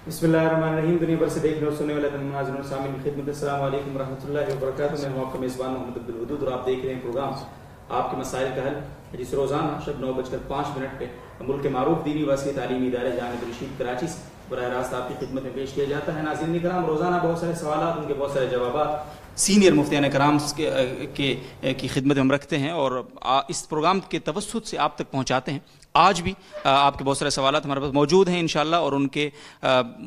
بسم اللہ الرحمن الرحیم. دنیا بھر سے دیکھنے اور سننے والے تمام ناظرین و سامعین کی خدمت السلام علیکم ورحمۃ اللہ وبرکاتہ. میں ہوں آپ کا میزبان محمد عبدالودود اور آپ دیکھ رہے ہیں پروگرام آپ کے مسائل کا حل، جس روزانہ شب 9:05 پہ ملک کے معروف دینی وسیع تعلیمی ادارے جامعۃ الرشید کراچی سے براہ راست آپ کی خدمت میں پیش کیا جاتا ہے. ناظرین کرام، روزانہ بہت سارے سوالات، ان کے بہت سارے جوابات سینئر مفتیان کرام کی خدمت میں ہم رکھتے ہیں اور اس پروگرام کے توسط سے آپ تک پہنچاتے ہیں. آج بھی آپ کے بہت سارے سوالات ہمارے پاس موجود ہیں انشاءاللہ، اور ان کے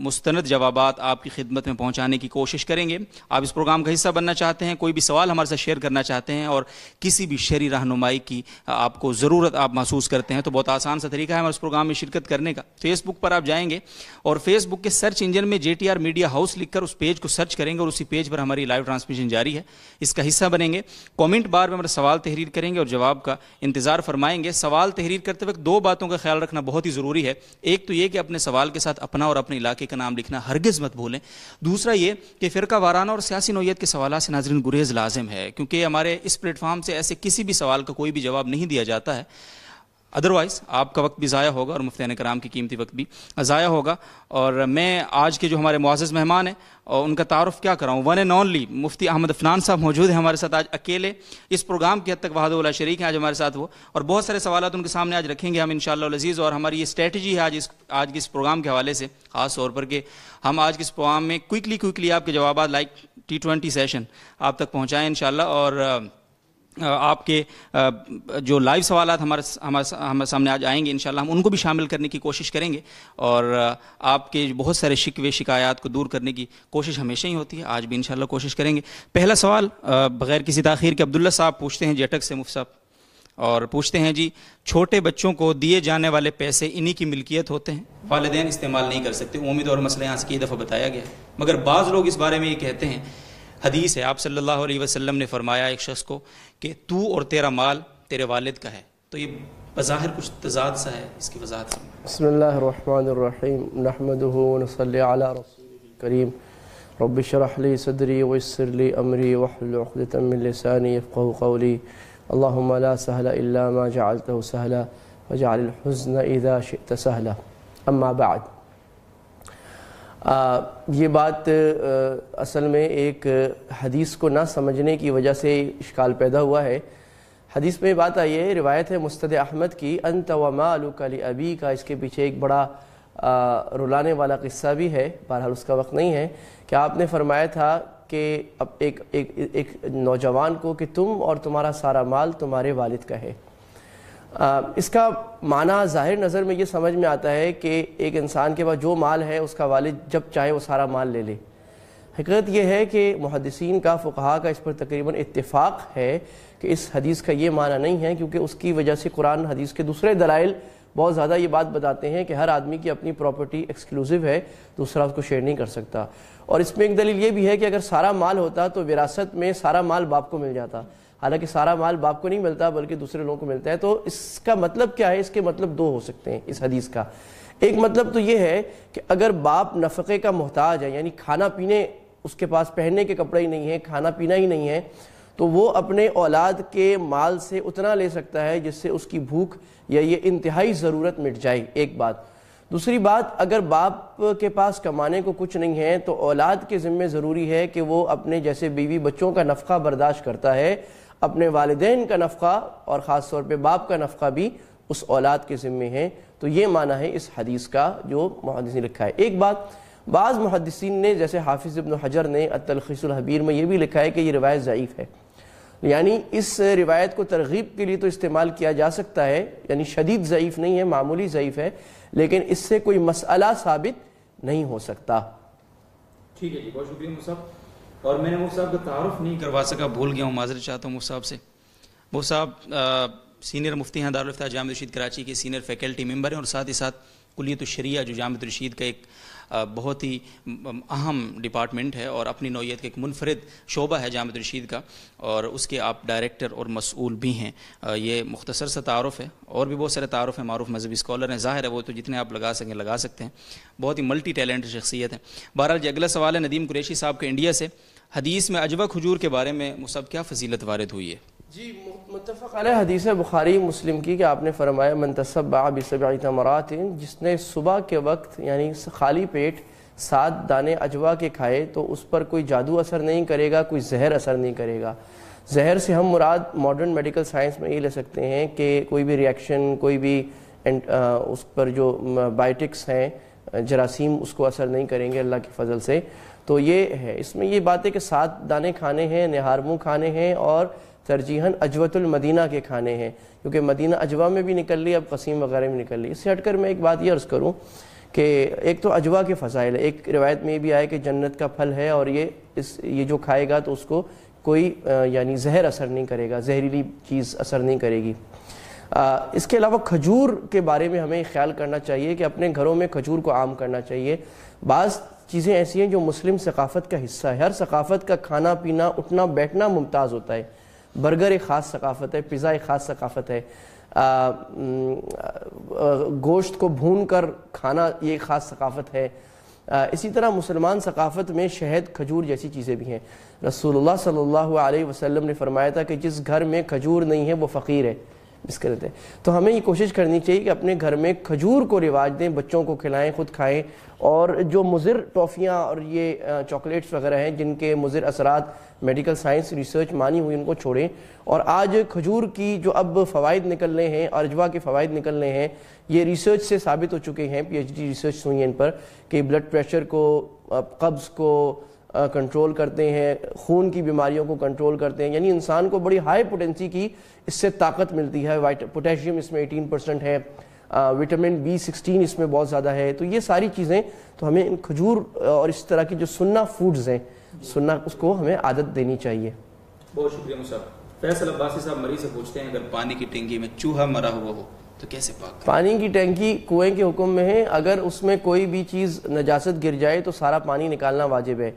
مستند جوابات آپ کی خدمت میں پہنچانے کی کوشش کریں گے. آپ اس پروگرام کا حصہ بننا چاہتے ہیں، کوئی بھی سوال ہمارے ساتھ شیئر کرنا چاہتے ہیں اور کسی بھی شرعی رہنمائی کی آپ کو ضرورت آپ محسوس کرتے ہیں، تو بہت آسان سا طریقہ ہے ہمارے اس پروگرام میں شرکت کرنے کا. فیس بک پر آپ جائیں گے اور فیس بک کے سرچ انجن میں JTR میڈیا ہاؤس لکھ کر اس پیج کو سرچ کریں گے اور اسی پیج پر ہماری لائیو ٹرانسمیشن جاری ہے، اس کا حصہ بنیں گے. کامنٹ بار میں ہمارا سوال تحریر کریں گے اور جواب کا انتظار فرمائیں گے. سوال تحریر کرتے وقت دو باتوں کا خیال رکھنا بہت ہی ضروری ہے. ایک تو یہ کہ اپنے سوال کے ساتھ اپنا اور اپنے علاقے کا نام لکھنا ہرگز مت بھولیں. دوسرا یہ کہ فرقہ وارانہ اور سیاسی نوعیت کے سوالات سے ناظرین گریز لازم ہے، کیونکہ ہمارے اس پلیٹ فارم سے ایسے کسی بھی سوال کا کوئی بھی جواب نہیں دیا جاتا ہے، ادروائز آپ کا وقت بھی ضائع ہوگا اور مفتیان کرام کی قیمتی وقت بھی ضائع ہوگا. اور میں آج کے جو ہمارے معزز مہمان ہیں اور ان کا تعارف کیا کراؤں، ون اینڈ اونلی مفتی احمد عفنان صاحب موجود ہیں ہمارے ساتھ آج اکیلے. اس پروگرام کی حد تک وحدہ لا شریک ہیں آج ہمارے ساتھ وہ، اور بہت سارے سوالات ان کے سامنے آج رکھیں گے ہم انشاءاللہ العزیز. اور ہماری یہ اسٹریٹجی ہے آج کے اس پروگرام کے حوالے سے خاص طور پر کہ ہم آج کے اس پروگرام میں کوئکلی آپ کے جوابات لائک T20 سیشن آپ تک پہنچائیں انشاءاللہ. اور آپ کے جو لائیو سوالات ہمارے سامنے آج آئیں گے انشاءاللہ ہم ان کو بھی شامل کرنے کی کوشش کریں گے، اور آپ کے بہت سارے شکوے شکایات کو دور کرنے کی کوشش ہمیشہ ہی ہوتی ہے، آج بھی انشاءاللہ کوشش کریں گے. پہلا سوال بغیر کسی تاخیر کے عبداللہ صاحب پوچھتے ہیں جیٹک سے مفتی صاحب، اور پوچھتے ہیں جی چھوٹے بچوں کو دیے جانے والے پیسے انہی کی ملکیت ہوتے ہیں، والدین استعمال نہیں کر سکتے. عمومی طور مسئلہ یہاں سے کئی دفعہ بتایا گیا، مگر بعض لوگ اس بارے میں یہ کہتے ہیں، حدیث ہے آپ صلی اللہ علیہ وسلم نے فرمایا ایک شخص کو کہ تو اور تیرا مال تیرے والد کا ہے، تو یہ بظاہر کچھ تضاد سا ہے، اس کی وضاحت سے. بسم اللہ الرحمن الرحیم، نحمده ونصلی علی رسول الکریم، رب اشرح لی صدری ویسر لی امری واحلل عقدۃ من لسانی یفقهوا قولی، اللهم لا سهل الا ما جعلته سهلا وجعل الحزن اذا شئت سهلا. اما بعد، یہ بات اصل میں ایک حدیث کو نہ سمجھنے کی وجہ سے اشکال پیدا ہوا ہے. حدیث میں بات آئی ہے، روایت ہے مستد احمد کی، انت ومالک لابیک، اس کے پیچھے ایک بڑا رلانے والا قصہ بھی ہے، بہرحال اس کا وقت نہیں ہے، کہ آپ نے فرمایا تھا کہ اب ایک نوجوان کو کہ تم اور تمہارا سارا مال تمہارے والد کا ہے. اس کا معنی ظاہر نظر میں یہ سمجھ میں آتا ہے کہ ایک انسان کے پاس جو مال ہے اس کا والد جب چاہے وہ سارا مال لے لے. حقیقت یہ ہے کہ محدثین کا، فقہاء کا اس پر تقریباً اتفاق ہے کہ اس حدیث کا یہ معنی نہیں ہے، کیونکہ اس کی وجہ سے قرآن حدیث کے دوسرے دلائل بہت زیادہ یہ بات بتاتے ہیں کہ ہر آدمی کی اپنی پراپرٹی ایکسکلوسیو ہے، دوسرا اس کو شیئر نہیں کر سکتا. اور اس میں ایک دلیل یہ بھی ہے کہ اگر سارا مال ہوتا تو وراثت میں سارا مال باپ کو مل جاتا، حالانکہ سارا مال باپ کو نہیں ملتا بلکہ دوسرے لوگوں کو ملتا ہے. تو اس کا مطلب کیا ہے؟ اس کے مطلب دو ہو سکتے ہیں اس حدیث کا. ایک مطلب تو یہ ہے کہ اگر باپ نفقے کا محتاج ہے، یعنی کھانا پینے، اس کے پاس پہننے کے کپڑے ہی نہیں ہیں، کھانا پینا ہی نہیں ہے، تو وہ اپنے اولاد کے مال سے اتنا لے سکتا ہے جس سے اس کی بھوک یا یہ انتہائی ضرورت مٹ جائے. ایک بات. دوسری بات، اگر باپ کے پاس کمانے کو کچھ نہیں ہے تو اولاد کے ذمہ ضروری ہے کہ وہ اپنے جیسے بیوی بچوں کا نفقہ برداشت کرتا ہے، اپنے والدین کا نفقہ اور خاص طور پہ باپ کا نفقہ بھی اس اولاد کے ذمہ ہے. تو یہ معنی ہے اس حدیث کا جو محدثین نے لکھا ہے. ایک بات، بعض محدثین نے جیسے حافظ ابن حجر نے التلخیص الحبیر میں یہ بھی لکھا ہے کہ یہ روایت ضعیف ہے، یعنی اس روایت کو ترغیب کے لیے تو استعمال کیا جا سکتا ہے، یعنی شدید ضعیف نہیں ہے، معمولی ضعیف ہے، لیکن اس سے کوئی مسئلہ ثابت نہیں ہو سکتا. ٹھیک ہے جی، بہت شکریہ مفتی صاحب. اور میں نے مفتی صاحب کا تعارف نہیں کروا سکا، بھول گیا ہوں، معذرت چاہتا ہوں مفتی صاحب سے. مفتی صاحب سینئر مفتی ہیں دارالفتہ جامعۃ الرشید کراچی کے، سینئر فیکلٹی ممبر ہیں، اور ساتھ ہی ساتھ کلیت الشریعہ جو جامعۃ الرشید کا ایک بہت ہی اہم ڈپارٹمنٹ ہے اور اپنی نوعیت کا ایک منفرد شعبہ ہے جامعۃ الرشید کا، اور اس کے آپ ڈائریکٹر اور مسئول بھی ہیں. یہ مختصر سا تعارف ہے، اور بھی بہت سارے تعارف ہیں، معروف مذہبی اسکالر ہیں، ظاہر ہے وہ تو جتنے آپ لگا سکیں لگا سکتے ہیں، بہت ہی ملٹی ٹیلنٹ شخصیت ہے. بہرحال جی اگلا سوال ہے ندیم قریشی صاحب کے انڈیا سے. حدیث میں عجوہ کھجور کے بارے میں مصعب کیا فضیلت وارد ہوئی ہے؟ جی متفق علیہ حدیث ہے بخاری مسلم کی کہ آپ نے فرمایا من تسبع بسبع تمرات، جس نے صبح کے وقت یعنی خالی پیٹ 7 دانے اجوا کے کھائے تو اس پر کوئی جادو اثر نہیں کرے گا، کوئی زہر اثر نہیں کرے گا۔ زہر سے ہم مراد ماڈرن میڈیکل سائنس میں یہ لے سکتے ہیں کہ کوئی بھی ریئیکشن، کوئی بھی اس پر جو بائیوٹکس ہیں، جراثیم اس کو اثر نہیں کریں گے اللہ کے فضل سے۔ تو یہ ہے، اس میں یہ بات ہے کہ 7 دانے کھانے ہیں، نہارمو کھانے ہیں، اور ترجیحاً اجوت المدینہ کے کھانے ہیں، کیونکہ مدینہ اجوا میں بھی نکل لی، اب قسیم وغیرہ میں نکل لی۔ اس سے ہٹ کر میں ایک بات یہ عرض کروں کہ ایک تو اجوا کے فضائل ہے، ایک روایت میں یہ بھی آیا کہ جنت کا پھل ہے، اور یہ جو کھائے گا تو اس کو کوئی یعنی زہر اثر نہیں کرے گا، زہریلی چیز اثر نہیں کرے گی۔ اس کے علاوہ کھجور کے بارے میں ہمیں خیال کرنا چاہیے کہ اپنے گھروں میں کھجور کو عام کرنا چاہیے۔ بعض چیزیں ایسی ہیں جو مسلم ثقافت کا حصہ ہے، ہر ثقافت کا کھانا پینا اٹھنا بیٹھنا ممتاز ہوتا ہے۔ برگر ایک خاص ثقافت ہے، پیزا ایک خاص ثقافت ہے، گوشت کو بھون کر کھانا یہ ایک خاص ثقافت ہے۔ اسی طرح مسلمان ثقافت میں شہد، کھجور جیسی چیزیں بھی ہیں۔ رسول اللہ صلی اللہ علیہ وسلم نے فرمایا تھا کہ جس گھر میں کھجور نہیں ہے وہ فقیر ہے، مسکرت ہے۔ تو ہمیں یہ کوشش کرنی چاہیے کہ اپنے گھر میں کھجور کو رواج دیں، بچوں کو کھلائیں، خود کھائیں، اور جو مضر ٹافیاں اور یہ چاکلیٹس وغیرہ ہیں جن کے مضر اثرات میڈیکل سائنس ریسرچ مانی ہوئی، ان کو چھوڑیں۔ اور آج کھجور کی جو اب فوائد نکلنے ہیں، اجوا کے فوائد نکلنے ہیں، یہ ریسرچ سے ثابت ہو چکے ہیں، پی ایچ ڈی ریسرچ ہوئی ہیں ان پر، کہ بلڈ پریشر کو، قبض کو کنٹرول کرتے ہیں، خون کی بیماریوں کو کنٹرول کرتے ہیں، یعنی انسان کو بڑی ہائی پوٹینسی کی اس سے طاقت ملتی ہے۔ پوٹیشیم اس میں 18% ہے، وٹامن B16 اس میں بہت زیادہ ہے۔ تو یہ ساری چیزیں تو ہمیں ان کھجور اور اس طرح کی جو سنہ فوڈز ہیں، سنہ اس کو ہمیں عادت دینی چاہیے۔ بہت شکریہ مصعب۔ فیصل عباسی صاحب مریض سے پوچھتے ہیں، اگر پانی کی ٹینکی میں چوہا مرا ہوا ہو تو کیسے پاک؟ پانی کی ٹینکی کنویں کے حکم میں ہے، اگر اس میں کوئی بھی چیز نجاست گر جائے تو سارا پانی نکالنا واجب ہے۔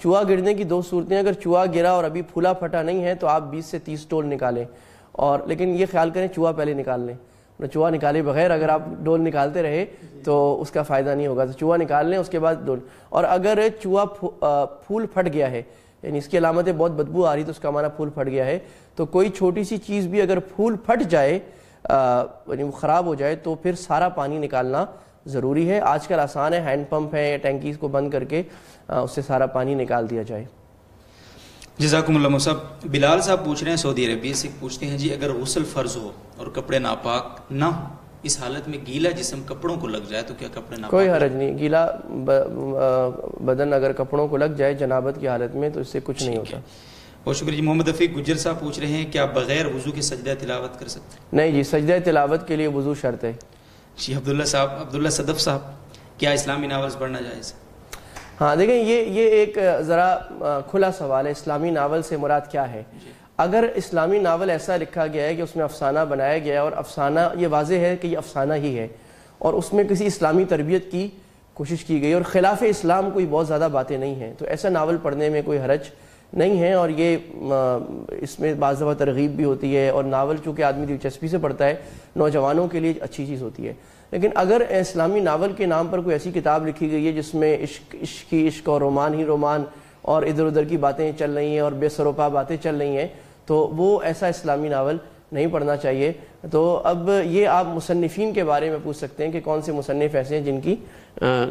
چوہا گرنے کی 2 صورتیں، اگر چوہا گرا اور ابھی پھولا پھٹا نہیں ہے تو آپ 20 سے 30 ڈول نکالیں، اور لیکن یہ خیال کریں چوہا پہلے نکال لیں، چوہا نکالے بغیر اگر آپ ڈول نکالتے رہے تو اس کا فائدہ نہیں ہوگا۔ تو چوہا نکال لیں، اس کے بعد ڈول۔ اور اگر چوہا پھول پھٹ گیا ہے، یعنی اس کی علامتیں بہت بدبو آ رہی تو اس کا معنی پھول پھٹ گیا ہے، تو کوئی چھوٹی سی چیز بھی اگر پھول پھٹ جائے یعنی وہ خراب ہو جائے تو پھر سارا پانی نکالنا ضروری ہے۔ آج کل آسان ہے، ہینڈ پمپ ہے، ٹینکیز کو بند کر کے اس سے سارا پانی نکال دیا جائے۔ جزاکم اللہ مصعب۔ بلال صاحب پوچھ رہے ہیں سعودی عربیہ سے، پوچھتے ہیں جی اگر غسل فرض ہو اور کپڑے ناپاک نہ ہو، اس حالت میں گیلا جسم کپڑوں کو لگ جائے تو کیا کپڑے ناپاک؟ کوئی حرج نہیں، گیلا بدن اگر کپڑوں کو لگ جائے جنابت کی حالت میں تو اس سے کچھ نہیں ہوتا۔ بہت شکریہ جی۔ محمد رفیق گجر صاحب پوچھ رہے ہیں کہ آپ بغیر وضو کے سجدہ تلاوت کر سکتے ہیں؟ نہیں جی، سجدہ تلاوت کے لیے وضو شرط ہے۔ جی عبداللہ صدف صاحب، کیا اسلامی ناولز پڑھنا جائز ہے؟ ہاں دیکھیں، یہ ایک ذرا کھلا سوال ہے، اسلامی ناول سے مراد کیا ہے؟ اگر اسلامی ناول ایسا لکھا گیا ہے کہ اس میں افسانہ بنایا گیا ہے، اور افسانہ یہ واضح ہے کہ یہ افسانہ ہی ہے، اور اس میں کسی اسلامی تربیت کی کوشش کی گئی اور خلاف اسلام کوئی بہت زیادہ باتیں نہیں ہیں، تو ایسا ناول پڑھنے میں کوئی حرج نہیں ہے۔ اور یہ اس میں بعض دفعہ ترغیب بھی ہوتی ہے، اور ناول چونکہ آدمی دلچسپی سے پڑھتا ہے، نوجوانوں کے لیے اچھی چیز ہوتی ہے۔ لیکن اگر اسلامی ناول کے نام پر کوئی ایسی کتاب لکھی گئی ہے جس میں عشق اور رومان ہی رومان اور ادھر ادھر کی باتیں چل رہی ہیں اور بے سروپا باتیں چل رہی ہیں، تو وہ ایسا اسلامی ناول نہیں پڑھنا چاہیے۔ تو اب یہ آپ مصنفین کے بارے میں پوچھ سکتے ہیں کہ کون سے مصنف ایسے ہیں جن کی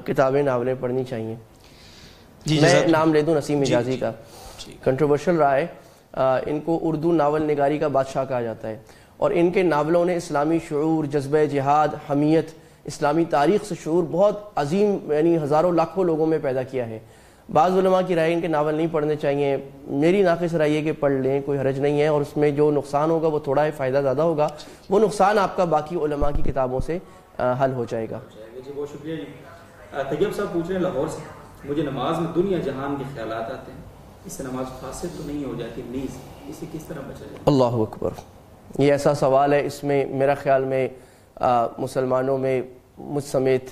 کتابیں ناولیں پڑھنی چاہیے۔ میں نام لے دوں نسیم حجازی کا، کنٹروورشل رہا ہے، ان کو اردو ناول نگاری کا بادشاہ کہا جاتا ہے، اور ان کے ناولوں نے اسلامی شعور، جذبہ جہاد، حمیت، اسلامی تاریخ سے شعور بہت عظیم یعنی ہزاروں لاکھوں لوگوں میں پیدا کیا ہے۔ بعض علماء کی رائے ان کے ناول نہیں پڑھنے چاہیے، میری ناقص رائے یہ کہ پڑھ لیں، کوئی حرج نہیں ہے، اور اس میں جو نقصان ہوگا وہ تھوڑا ہے، فائدہ زیادہ ہوگا، وہ نقصان آپ کا باقی علماء کی کتابوں سے حل ہو جائے گا۔ جی بہت شکریہ جی۔ طیب صاحب پوچھ رہے ہیں لاہور سے، مجھے نماز میں دنیا جہان کے خیالات آتے ہیں، اس سے نماز فاسد تو نہیں ہو جاتی نیز، اسے کس طرح بچا جائے؟ اللہ اکبر، یہ ایسا سوال ہے، اس میں میرا خیال میں مسلمانوں میں مجھ سمیت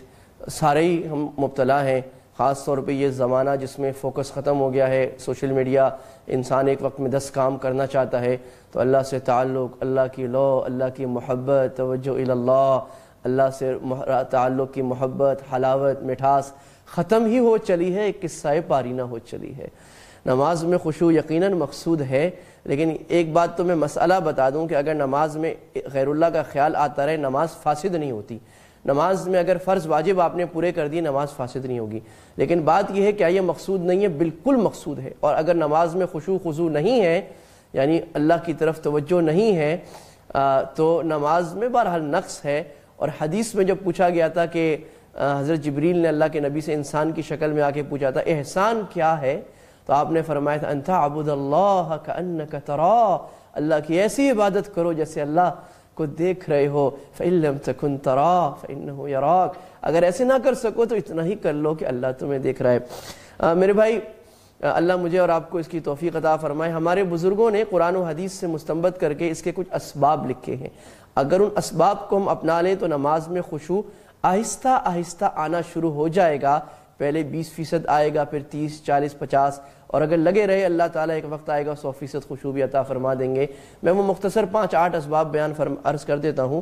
سارے ہی ہم مبتلا ہیں، خاص طور پہ یہ زمانہ جس میں فوکس ختم ہو گیا ہے، سوشل میڈیا، انسان ایک وقت میں 10 کام کرنا چاہتا ہے، تو اللہ سے تعلق، اللہ کی لو، اللہ کی محبت، توجہ اللہ، اللہ سے تعلق کی محبت، حلاوت، مٹھاس ختم ہی ہو چلی ہے، ایک قصہ پارینہ ہو چلی ہے۔ نماز میں خشوع یقیناً مقصود ہے، لیکن ایک بات تو میں مسئلہ بتا دوں کہ اگر نماز میں غیر اللہ کا خیال آتا رہے، نماز فاسد نہیں ہوتی۔ نماز میں اگر فرض واجب آپ نے پورے کر دی نماز فاسد نہیں ہوگی، لیکن بات یہ ہے کیا یہ مقصود نہیں ہے؟ بالکل مقصود ہے۔ اور اگر نماز میں خشوع خضوع نہیں ہے، یعنی اللہ کی طرف توجہ نہیں ہے، تو نماز میں بہرحال نقص ہے۔ اور حدیث میں جب پوچھا گیا تھا کہ حضرت جبریل نے اللہ کے نبی سے انسان کی شکل میں آ کے پوچھا تھا احسان کیا ہے، تو آپ نے فرمایا تھا ان تعبد اللہ کأنک تراہ، اللہ کی ایسی عبادت کرو جیسے اللہ کو دیکھ رہے ہو، فإن لم تكن تراہ فإنہ یراک، اگر ایسے نہ کر سکو تو اتنا ہی کر لو کہ اللہ تمہیں دیکھ رہا ہے۔ میرے بھائی، اللہ مجھے اور آپ کو اس کی توفیق عطا فرمائے۔ ہمارے بزرگوں نے قرآن و حدیث سے مستنبط کر کے اس کے کچھ اسباب لکھے ہیں، اگر ان اسباب کو ہم اپنا لیں تو نماز میں خشوع آہستہ آہستہ آنا شروع ہو جائے گا، پہلے 20% آئے گا، پھر 30، 40، 50، اور اگر لگے رہے اللہ تعالیٰ ایک وقت آئے گا 100% خشوع بھی عطا فرما دیں گے۔ میں وہ مختصر 5-8 اسباب عرض کر دیتا ہوں۔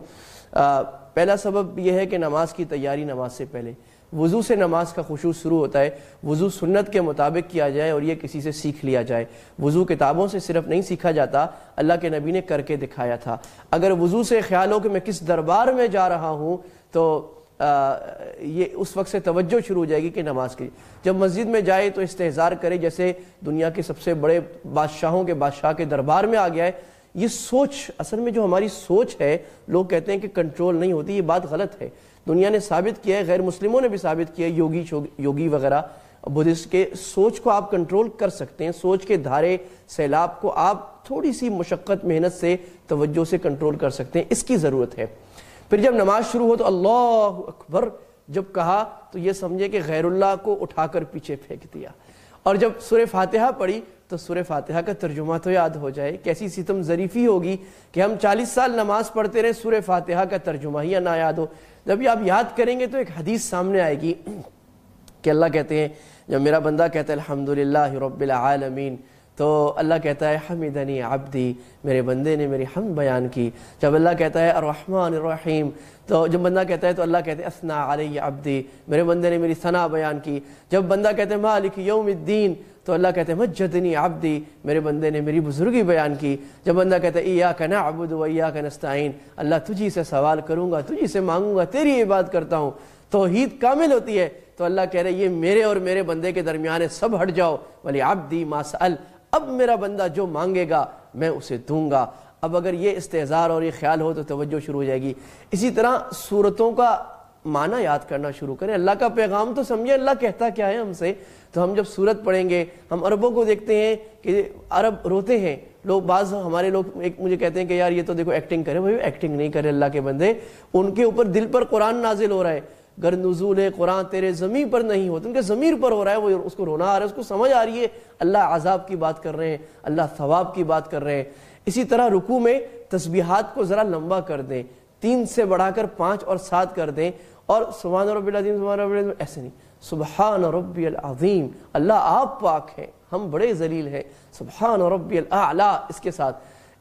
پہلا سبب یہ ہے کہ نماز کی تیاری نماز سے پہلے، وضو سے نماز کا خشوع شروع ہوتا ہے۔ وضو سنت کے مطابق کیا جائے اور یہ کسی سے سیکھ لیا جائے۔ وضو کتابوں سے صرف نہیں سیکھا جاتا، اللہ کے نبی نے کر کے دکھایا تھا۔ اگر وضو سے خیال ہو کہ میں کس دربار میں جا رہا ہوں تو یہ اس وقت سے توجہ شروع ہو جائے گی کہ نماز کی۔ جب مسجد میں جائے تو استحضار کرے جیسے دنیا کے سب سے بڑے بادشاہوں کے بادشاہ کے دربار میں آ گیا ہے۔ یہ سوچ، اصل میں جو ہماری سوچ ہے، لوگ کہتے ہیں کہ کنٹرول نہیں ہوتی، یہ بات غلط ہے۔ دنیا نے ثابت کیا ہے، غیر مسلموں نے بھی ثابت کیا ہے، یوگی وغیرہ بدھسٹ کے، سوچ کو آپ کنٹرول کر سکتے ہیں۔ سوچ کے دھارے سیلاب کو آپ تھوڑی سی مشقت محنت سے توجہ سے کنٹرول کر سکتے ہیں، اس کی ضرورت ہے۔ پھر جب نماز شروع ہو تو اللہ اکبر جب کہا تو یہ سمجھے کہ غیر اللہ کو اٹھا کر پیچھے پھینک دیا، اور جب سورہ فاتحہ پڑھی تو سورہ فاتحہ کا ترجمہ تو یاد ہو جائے۔ کیسی ستم ظریفی ہوگی کہ ہم 40 سال نماز پڑھتے رہے، سورہ فاتحہ کا ترجمہ ہی نہ یاد ہو۔ جب یہ آپ یاد کریں گے تو ایک حدیث سامنے آئے گی کہ اللہ کہتے ہیں، جب میرا بندہ کہتا ہے الحمدللہ رب العالمین، تو اللہ کہتا ہے حمدنی عبدی، میرے بندے نے میری حمد بیان کی۔ جب اللہ کہتا ہے الرحمن الرحیم، تو جب بندہ کہتا ہے تو اللہ کہتے ہیں اثنا علی عبدی، میرے بندے نے میری ثنا بیان کی۔ جب بندہ کہتا ہے مالک یوم الدین، تو اللہ کہتے ہیں مجدنی عبدی، میرے بندے نے میری بزرگی بیان کی۔ جب بندہ کہتا ہے ایاک نعبد و ایاک نستعین، اللہ تجھی سے سوال کروں گا، تجھی سے مانگوں گا، تیری عبادت کرتا ہوں، توحید کامل ہوتی ہے، تو اللہ کہہ رہے یہ میرے اور میرے بندے کے درمیان ہے، سب ہٹ جاؤ، ولی عبدی ما سأل، اب میرا بندہ جو مانگے گا میں اسے دوں گا۔ اب اگر یہ استحضار اور یہ خیال ہو تو توجہ شروع ہو جائے گی۔ اسی طرح صورتوں کا معنی یاد کرنا شروع کریں، اللہ کا پیغام تو سمجھیں اللہ کہتا کیا ہے ہم سے۔ تو ہم جب سورت پڑھیں گے، ہم عربوں کو دیکھتے ہیں کہ عرب روتے ہیں، لوگ بعض ہمارے لوگ مجھے کہتے ہیں کہ یار یہ تو دیکھو ایکٹنگ کرے، بھائی ایکٹنگ نہیں کرے اللہ کے بندے، ان کے اوپر دل پر قرآن نازل ہو رہا ہے۔ گر نزول قرآن تیرے ضمیر پر نہیں ہوتا، ان کے ضمیر پر ہو رہا ہے، وہ اس کو رونا آ رہا ہے، اس کو سمجھ آ رہی ہے اللہ عذاب کی بات کر رہے ہیں، اللہ ثواب کی بات کر رہے ہیں۔ اسی طرح رکوع میں تسبیحات کو ذرا لمبا کر دیں، 3 سے بڑھا کر 5 اور 7 کر دیں، اور سبحان ربی العظیم سبحان ربی العظیم ایسے نہیں، سبحان ربی العظیم، اللہ آپ پاک ہیں، ہم بڑے ذلیل ہیں، سبحان ربی الاعلی، اس کے ساتھ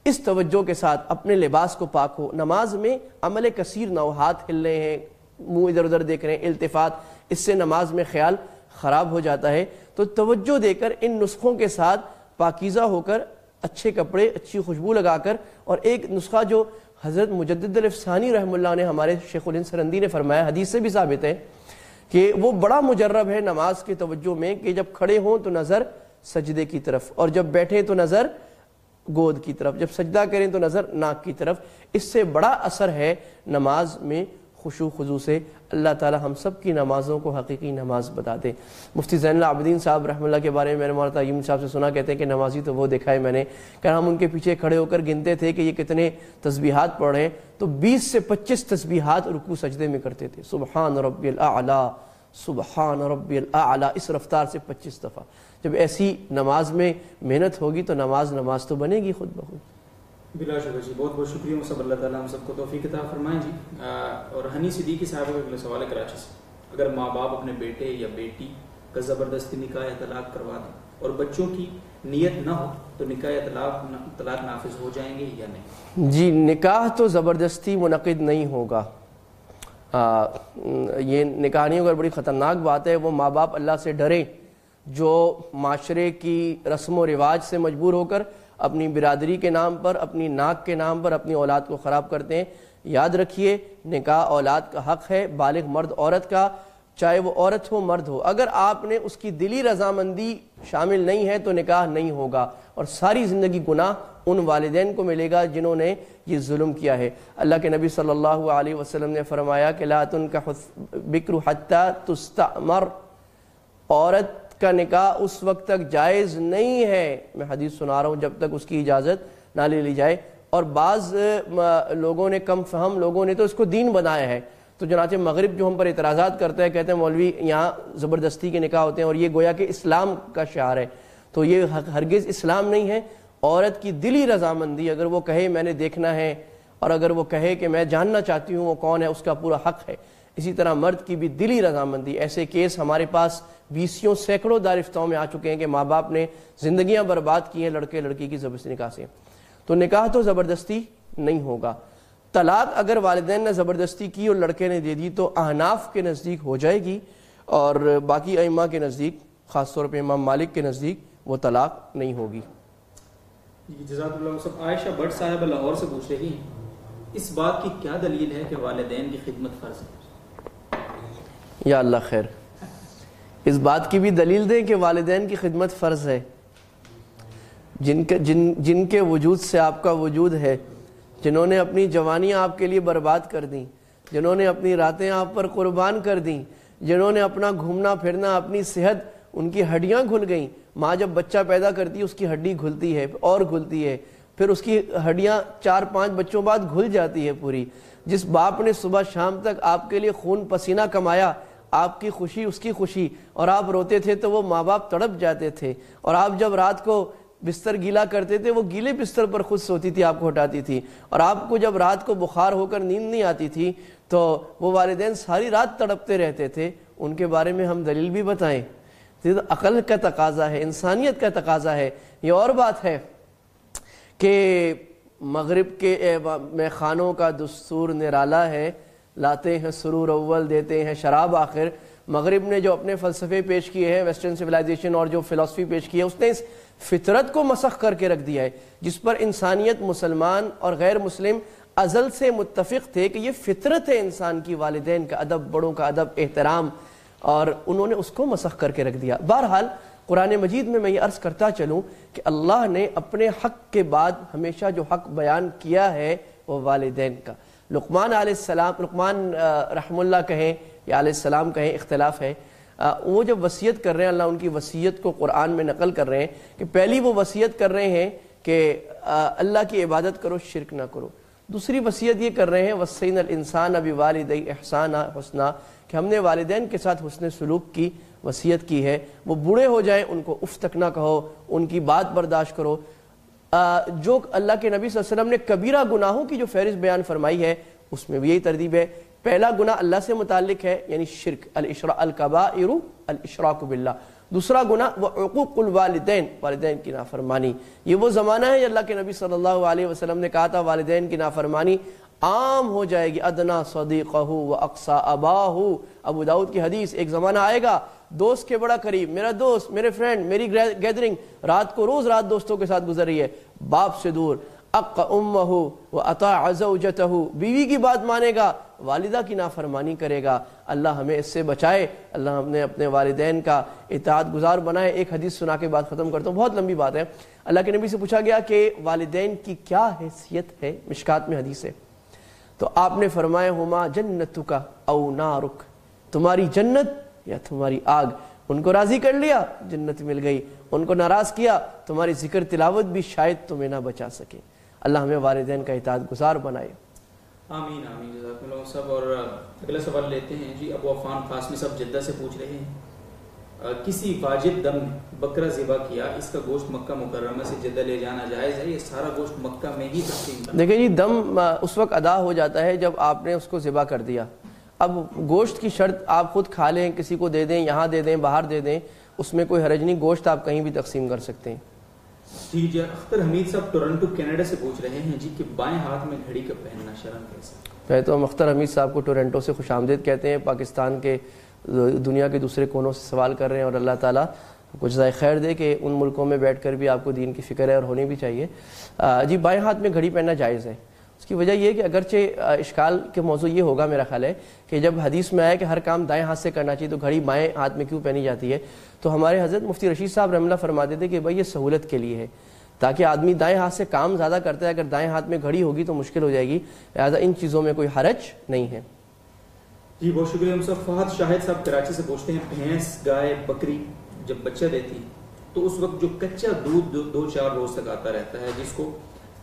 اس توجہ کے ساتھ اپنے لباس کو پاک ہو۔ نماز میں عمل کثیر نہ ہو، ہاتھ ہل رہے ہیں، منہ ادھر ادھر دیکھ رہے ہیں، التفات، اس سے نماز میں خیال خراب ہو جاتا ہے۔ تو توجہ دے کر ان نسخوں کے ساتھ پاکیزہ ہو کر، اچھے کپڑے، اچھی خوشبو لگا کر، اور ایک نسخہ جو حضرت مجدد الافسانی رحمہ اللہ نے، ہمارے شیخ الہند سرندی نے فرمایا، حدیث سے بھی ثابت ہے کہ وہ بڑا مجرب ہے نماز کی توجہ میں، کہ جب کھڑے ہوں تو نظر سجدے کی طرف، اور جب بیٹھیں تو نظر گود کی طرف، جب سجدہ کریں تو نظر ناک کی طرف۔ اس سے بڑا اثر ہے نماز میں خشوع خضوع سے۔ اللہ تعالی ہم سب کی نمازوں کو حقیقی نماز بتا دے۔ مفتی زین العابدین صاحب رحمہ اللہ کے بارے میں میں نے مولانا طیب صاحب سے سنا، کہتے ہیں کہ نمازی تو وہ دیکھا ہے میں نے، کہ ہم ان کے پیچھے کھڑے ہو کر گنتے تھے کہ یہ کتنے تسبیحات پڑھ رہے ہیں، تو 20 سے 25 تسبیحات رکوع سجدے میں کرتے تھے، سبحان ربی الاعلی سبحان ربی الاعلی، اس رفتار سے 25 دفعہ۔ جب ایسی نماز میں محنت ہوگی تو نماز تو بنے گی خود بخود۔ بلا شبہ جی، بہت بہت شکریہ، سب اللہ تعالیٰ ہم سب کو توفیق عطا فرمائیں جی۔ اور ہنی صدیقی صاحب کا اگلا سوال ہے کراچی سے، اگر ماں باپ اپنے بیٹے یا بیٹی کا زبردستی نکاح یا طلاق کروا دیں اور بچوں کی نیت نہ ہو تو نکاح یا طلاق نافذ ہو جائیں گے یا نہیں؟ جی، نکاح تو زبردستی منعقد نہیں ہوگا، یہ نکاح نہیں ہوگا، بڑی خطرناک بات ہے۔ وہ ماں باپ اللہ سے ڈریں جو معاشرے کی رسم و رواج سے مجبور ہو کر اپنی برادری کے نام پر، اپنی ناک کے نام پر اپنی اولاد کو خراب کرتے ہیں۔ یاد رکھیے نکاح اولاد کا حق ہے، بالغ مرد عورت کا، چاہے وہ عورت ہو مرد ہو، اگر آپ نے اس کی دلی رضامندی شامل نہیں ہے تو نکاح نہیں ہوگا، اور ساری زندگی گناہ ان والدین کو ملے گا جنہوں نے یہ ظلم کیا ہے۔ اللہ کے نبی صلی اللہ علیہ وسلم نے فرمایا کہ لا تنکح بکر حتی تستأمر، عورت کا نکاح اس وقت تک جائز نہیں ہے، میں حدیث سنا رہا ہوں، جب تک اس کی اجازت نہ لے لی جائے۔ اور بعض لوگوں نے، کم فہم لوگوں نے تو اس کو دین بنایا ہے، تو چنانچہ مغرب جو ہم پر اعتراضات کرتا ہے، کہتے ہیں مولوی یہاں زبردستی کے نکاح ہوتے ہیں اور یہ گویا کہ اسلام کا شعار ہے، تو یہ ہرگز اسلام نہیں ہے۔ عورت کی دلی رضامندی، اگر وہ کہے میں نے دیکھنا ہے، اور اگر وہ کہے کہ میں جاننا چاہتی ہوں وہ کون ہے، اس کا پورا حق ہے۔ اسی طرح مرد کی بھی دلی رضامندی، ایسے کیس ہمارے پاس بیسیوں سینکڑوں دارفتوں میں آ چکے ہیں کہ ماں باپ نے زندگیاں برباد کی ہیں لڑکے لڑکی کی زبردستی نکاح سے۔ تو نکاح تو زبردستی نہیں ہوگا۔ طلاق اگر والدین نے زبردستی کی اور لڑکے نے دے دی تو احناف کے نزدیک ہو جائے گی، اور باقی ائمہ کے نزدیک، خاص طور پہ امام مالک کے نزدیک، وہ طلاق نہیں ہوگی۔ جزاک اللہ صاحب، عائشہ بٹ صاحبہ لاہور سے پوچھ رہی ہیں اس بات کی کیا دلیل ہے کہ والدین کی خدمت فرض ہے؟ یا اللہ خیر، اس بات کی بھی دلیل دیں کہ والدین کی خدمت فرض ہے۔ جن کے وجود سے آپ کا وجود ہے، جنہوں نے اپنی جوانیاں آپ کے لیے برباد کر دیں، جنہوں نے اپنی راتیں آپ پر قربان کر دیں، جنہوں نے اپنا گھومنا پھرنا، اپنی صحت، ان کی ہڈیاں گھل گئیں۔ ماں جب بچہ پیدا کرتی ہے اس کی ہڈی گھلتی ہے اور گھلتی ہے، پھر اس کی ہڈیاں 4-5 بچوں بعد گھل جاتی ہے پوری۔ جس باپ نے صبح شام تک آپ کے لیے خون پسینہ کمایا، آپ کی خوشی اس کی خوشی، اور آپ روتے تھے تو وہ ماں باپ تڑپ جاتے تھے، اور آپ جب رات کو بستر گیلا کرتے تھے وہ گیلے بستر پر خود سوتی تھی، آپ کو ہٹاتی تھی، اور آپ کو جب رات کو بخار ہو کر نیند نہیں آتی تھی تو وہ والدین ساری رات تڑپتے رہتے تھے، ان کے بارے میں ہم دلیل بھی بتائیں؟ یہ تو عقل کا تقاضا ہے، انسانیت کا تقاضا ہے۔ یہ اور بات ہے کہ مغرب کے میں خانوں کا دستور نرالا ہے، لاتے ہیں سرور اول دیتے ہیں شراب آخر۔ مغرب نے جو اپنے فلسفے پیش کیے ہیں، ویسٹرن سویلائزیشن، اور جو فلسفی پیش کی ہے، اس نے اس فطرت کو مسخ کر کے رکھ دیا ہے، جس پر انسانیت، مسلمان اور غیر مسلم ازل سے متفق تھے کہ یہ فطرت ہے انسان کی، والدین کا ادب، بڑوں کا ادب، احترام، اور انہوں نے اس کو مسخ کر کے رکھ دیا۔ بہرحال قرآن مجید میں یہ عرض کرتا چلوں کہ اللہ نے اپنے حق کے بعد ہمیشہ جو حق بیان کیا ہے وہ والدین کا۔ لقمان علیہ السلام، لقمان رحم اللہ کہیں یا علیہ السلام کہیں، اختلاف ہے، وہ جب وصیت کر رہے ہیں، اللہ ان کی وصیت کو قرآن میں نقل کر رہے ہیں کہ پہلی وہ وصیت کر رہے ہیں کہ اللہ کی عبادت کرو، شرک نہ کرو۔ دوسری وصیت یہ کر رہے ہیں وصینا الانسان بوالدیہ احسانا حسنا، کہ ہم نے والدین کے ساتھ حسن سلوک کی وصیت کی ہے، وہ بوڑھے ہو جائیں ان کو اف تک نہ کہو، ان کی بات برداشت کرو۔ جو اللہ کے نبی صلی اللہ علیہ وسلم نے کبیرہ گناہوں کی جو فہرست بیان فرمائی ہے اس میں بھی یہی ترتیب ہے۔ پہلا گناہ اللہ سے متعلق ہے، یعنی شرک، الکبائر الاشراک باللہ۔ دوسرا گناہ وہ عقوق الوالدین، والدین کی نافرمانی۔ یہ وہ زمانہ ہے اللہ کے نبی صلی اللہ علیہ وسلم نے کہا تھا والدین کی نافرمانی عام ہو جائے گی، ادنا صدیقہ و اقصا اباہ۔ ابو داؤد کی حدیث، ایک زمانہ آئے گا دوست کے بڑا قریب، میرا دوست، میرے فرینڈ، میری گیدرنگ رات کو روز رات دوستوں کے ساتھ گزر رہی ہے، باپ سے دور، اق امہ و اطاع زوجتہ، بیوی کی بات مانے گا، والدہ کی نافرمانی کرے گا۔ اللہ ہمیں اس سے بچائے، اللہ ہم نے اپنے والدین کا اطاعت گزار بنائے۔ ایک حدیث سنا کے بعد ختم کرتا ہوں، بہت لمبی بات ہے۔ اللہ کے نبی سے پوچھا گیا کہ والدین کی کیا حیثیت ہے، مشکات میں حدیث ہے، تو آپ نے فرمایا ہما جنتک او نارک، تمہاری جنت یا تمہاری آگ۔ ان کو راضی کر لیا، جنت مل گئی، ان کو ناراض کیا، تمہاری ذکر تلاوت بھی شاید تمہیں نہ بچا سکے۔ اللہ ہمیں والدین کا اطاعت گزار بنائے۔ آمین آمین، جزاک اللہ صاحب۔ اور اگلا سوال لیتے ہیں جی، ابو عفان قاسمی صاحب جدہ سے پوچھ رہے ہیں کسی واجب دم بکرا ذبح کیا، اس کا گوشت مکہ مکرمہ سے جدہ لے جانا جائز ہے؟ یہ سارا گوشت مکہ میں ہی تقسیم کرنا؟ دیکھیں جی، دم اس وقت ادا ہو جاتا ہے جب آپ نے اس کو ذبح کر دیا۔ اب گوشت کی شرط آپ خود کھا لیں، کسی کو دے دیں، یہاں دے دیں، باہر دے دیں، اس میں کوئی حرج نہیں، گوشت آپ کہیں بھی تقسیم کر سکتے ہیں۔ جی جی، اختر حمید صاحب ٹورنٹو کینیڈا سے پوچھ رہے ہیں جی کہ بائیں ہاتھ میں گھڑی کا پہننا شرم کیسا؟ پہلے تو ہم اختر حمید صاحب کو ٹورنٹو سے خوش آمدید کہتے ہیں، پاکستان کے دنیا کے دوسرے کونوں سے سوال کر رہے ہیں، اور اللہ تعالیٰ کچھ جزائے خیر دے کہ ان ملکوں میں بیٹھ کر بھی آپ کو دین کی فکر ہے اور ہونی بھی چاہیے۔ جی، بائیں ہاتھ میں گھڑی پہننا جائز ہے، اس کی وجہ یہ ہے کہ اگرچہ اشکال کے موضوع یہ ہوگا میرا خیال ہے کہ جب حدیث میں آیا کہ ہر کام دائیں ہاتھ سے کرنا چاہیے تو گھڑی بائیں ہاتھ میں کیوں پہنی جاتی ہے، تو ہمارے حضرت مفتی رشید صاحب رحمہ اللہ فرماتے تھے کہ بھائی یہ سہولت کے لیے ہے، تاکہ آدمی دائیں ہاتھ سے کام زیادہ کرتا ہے، اگر دائیں ہاتھ میں گھڑی ہوگی تو مشکل ہو جائے گی، لہٰذا ان چیزوں میں کوئی حرج نہیں ہے۔ جی بہت شکریہ مصطفیٰ۔ فہد شاہد صاحب کراچی سے پوچھتے ہیں بھینس گائے بکری جب بچہ دیتی تو اس وقت جو کچا دودھ 2-4 روز تک آتا رہتا ہے جس کو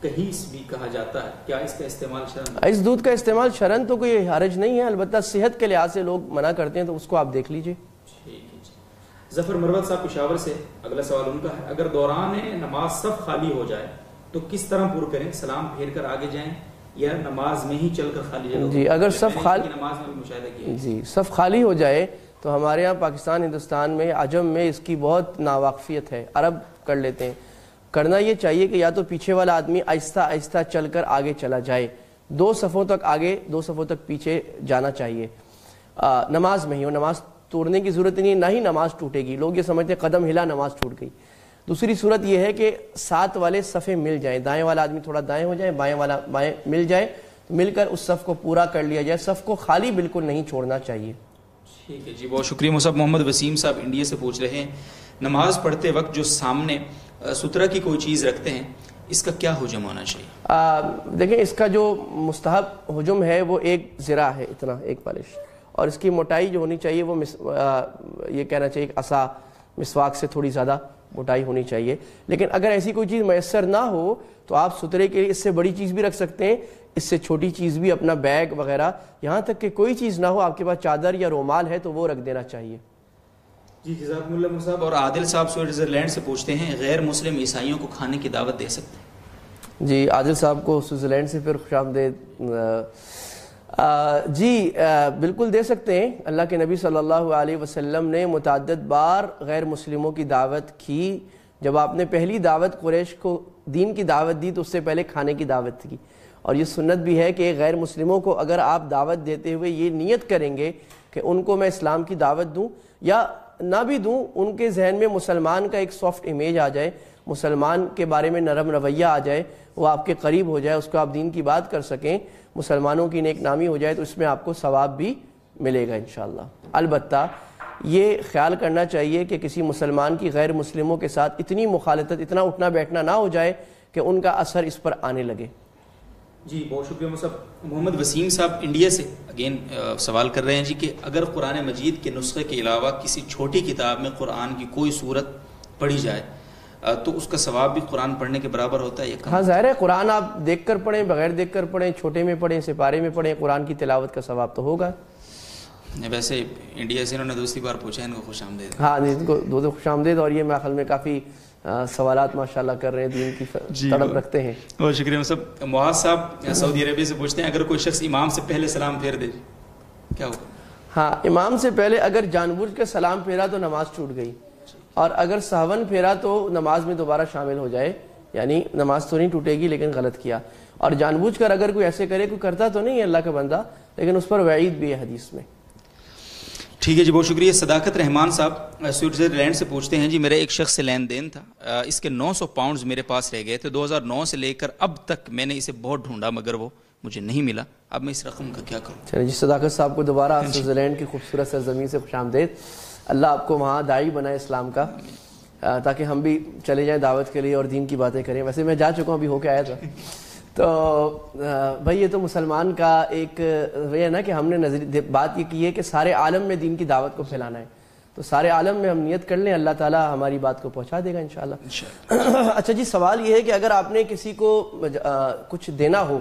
کہیس بھی کہا جاتا ہے، کیا اس کا استعمال شرعن؟ اس دودھ کا استعمال شرعن تو کوئی حرج نہیں ہے، البتہ صحت کے لحاظ سے لوگ منع کرتے ہیں تو اس کو آپ دیکھ لیجئے۔ ٹھیک ہے جی۔ ظفر مروت صاحب پشاور سے اگلا سوال ان کا ہے، اگر دوران نماز صف خالی ہو جائے تو کس طرح پر کریں؟ سلام پھیر کر آگے جائیں یا نماز میں ہی چل کر خالی جگہ؟ جی اگر صف خالی، نماز میں بھی مشاہدہ کیا جی صف خالی ہو جائے تو ہمارے ہاں پاکستان ہندوستان میں عجم میں اس کی بہت ناواقفیت ہے، عرب کر لیتے ہیں۔ کرنا یہ چاہیے کہ یا تو پیچھے والا آدمی آہستہ آہستہ چل کر آگے چلا جائے، 2 صفوں تک آگے 2 صفوں تک پیچھے جانا چاہیے، نماز میں ہی ہو، نماز توڑنے کی ضرورت نہیں ہے، نہ ہی نماز ٹوٹے گی، لوگ یہ سمجھتے ہیں قدم ہلا نماز ٹوٹ گئی۔ دوسری صورت یہ ہے کہ ساتھ والے صفیں مل جائیں، دائیں والا آدمی تھوڑا دائیں ہو جائے، بائیں والا بائیں مل جائے، مل کر اس صف کو پورا کر لیا جائے، صف کو خالی بالکل نہیں چھوڑنا چاہیے۔ ٹھیک ہے جی بہت شکریہ مصعب۔ محمد وسیم صاحب انڈیا سے پوچھ رہے ہیں نماز پڑھتے وقت جو سامنے سترہ کی کوئی چیز رکھتے ہیں اس کا کیا حجم ہونا چاہیے؟ دیکھیں اس کا جو مستحب حجم ہے وہ 1 ذراع ہے، اتنا 1 پالش، اور اس کی موٹائی جو ہونی چاہیے وہ یہ کہنا چاہیے کہ عصا مسواک سے تھوڑی زیادہ موٹائی ہونی چاہیے۔ لیکن اگر ایسی کوئی چیز میسر نہ ہو تو آپ سترے کے لیے اس سے بڑی چیز بھی رکھ سکتے ہیں، اس سے چھوٹی چیز بھی، اپنا بیگ وغیرہ، یہاں تک کہ کوئی چیز نہ ہو، آپ کے پاس چادر یا رومال ہے تو وہ رکھ دینا چاہیے۔ جی جزاکم اللہ مصعب۔ اور عادل صاحب سوئٹزرلینڈ سے پوچھتے ہیں غیر مسلم عیسائیوں کو کھانے کی دعوت دے سکتے ہیں؟ جی عادل صاحب کو سوئٹزرلینڈ سے پھر خوش آمدید۔ جی بالکل دے سکتے ہیں، اللہ کے نبی صلی اللہ علیہ وسلم نے متعدد بار غیر مسلموں کی دعوت کی۔ جب آپ نے پہلی دعوت قریش کو دین کی دعوت دی تو اس سے پہلے کھانے کی دعوت کی، اور یہ سنت بھی ہے کہ غیر مسلموں کو اگر آپ دعوت دیتے ہوئے یہ نیت کریں گے کہ ان کو میں اسلام کی دعوت دوں یا نہ بھی دوں، ان کے ذہن میں مسلمان کا ایک سافٹ امیج آ جائے، مسلمان کے بارے میں نرم رویہ آ جائے، وہ آپ کے قریب ہو جائے، اس کو آپ دین کی بات کر سکیں، مسلمانوں کی نیک نامی ہو جائے، تو اس میں آپ کو ثواب بھی ملے گا انشاءاللہ۔ البتہ یہ خیال کرنا چاہیے کہ کسی مسلمان کی غیر مسلموں کے ساتھ اتنی مخالطت، اتنا اٹھنا بیٹھنا نہ ہو جائے کہ ان کا اثر اس پر آنے لگے۔ جی بہت شکریہ مصعب۔ محمد وسیم صاحب انڈیا سے اگین سوال کر رہے ہیں جی کہ اگر قرآن مجید کے نسخے کے علاوہ کسی چھوٹی کتاب میں قرآن کی کوئی صورت پڑھی جائے تو اس کا ثواب بھی قرآن پڑھنے کے برابر ہوتا ہے یا کم؟ ہاں ظاہر ہے، قرآن آپ دیکھ کر پڑھیں، بغیر دیکھ کر پڑھیں، چھوٹے میں پڑھیں، سپارے میں پڑھیں، قرآن کی تلاوت کا ثواب تو ہوگا۔ ویسے انڈیا سے انہوں نے دوسری بار پوچھا ہے، ان کو خوش آمدید۔ ہاں جی، ان کو دو خوش آمدید، اور یہ میرے خیال میں کافی سوالات ماشاءاللہ کر رہے ہیں، دین کی تڑپ رکھتے ہیں۔ بہت شکریہ مصعب۔ معاذ صاحب سعودی عربیہ سے پوچھتے ہیں اگر کوئی شخص امام سے پہلے سلام پھیر دے کیا ہوگا؟ ہاں امام سے پہلے اگر جان بوجھ کے سلام پھیرا تو نماز ٹوٹ گئی، اور اگر سہون پھیرا تو نماز میں دوبارہ شامل ہو جائے، یعنی نماز تو نہیں ٹوٹے گی لیکن غلط کیا۔ اور جان بوجھ کر اگر کوئی ایسے کرے، کوئی کرتا تو نہیں ہے اللہ کا بندہ، لیکن اس پر وعید بھی ہے حدیث میں۔ ٹھیک ہے جی بہت شکریہ۔ صداقت رحمان صاحب سوئٹزرلینڈ سے پوچھتے ہیں جی میرے ایک شخص سے لین دین تھا، اس کے 900 پاؤنڈز میرے پاس رہ گئے تھے، 2009 سے لے کر اب تک میں نے اسے بہت ڈھونڈا مگر وہ مجھے نہیں ملا، اب میں اس رقم کا کیا کروں؟ چلیں جی، صداقت صاحب کو دوبارہ سوئٹزرلینڈ کی خوبصورت سرزمین سے خوش آمدید۔ اللہ آپ کو وہاں داعی بنائے اسلام کا، تاکہ ہم بھی چلے جائیں دعوت کے لیے اور دین کی باتیں کریں۔ ویسے میں جا چکا ہوں، ابھی ہو کے آیا تھا۔ تو بھائی یہ تو مسلمان کا ایک یہ ہے نا کہ ہم نے بات یہ کی ہے کہ سارے عالم میں دین کی دعوت کو پھیلانا ہے، تو سارے عالم میں ہم نیت کر لیں، اللہ تعالیٰ ہماری بات کو پہنچا دے گا انشاءاللہ۔ اچھا جی، سوال یہ ہے کہ اگر آپ نے کسی کو کچھ دینا ہو،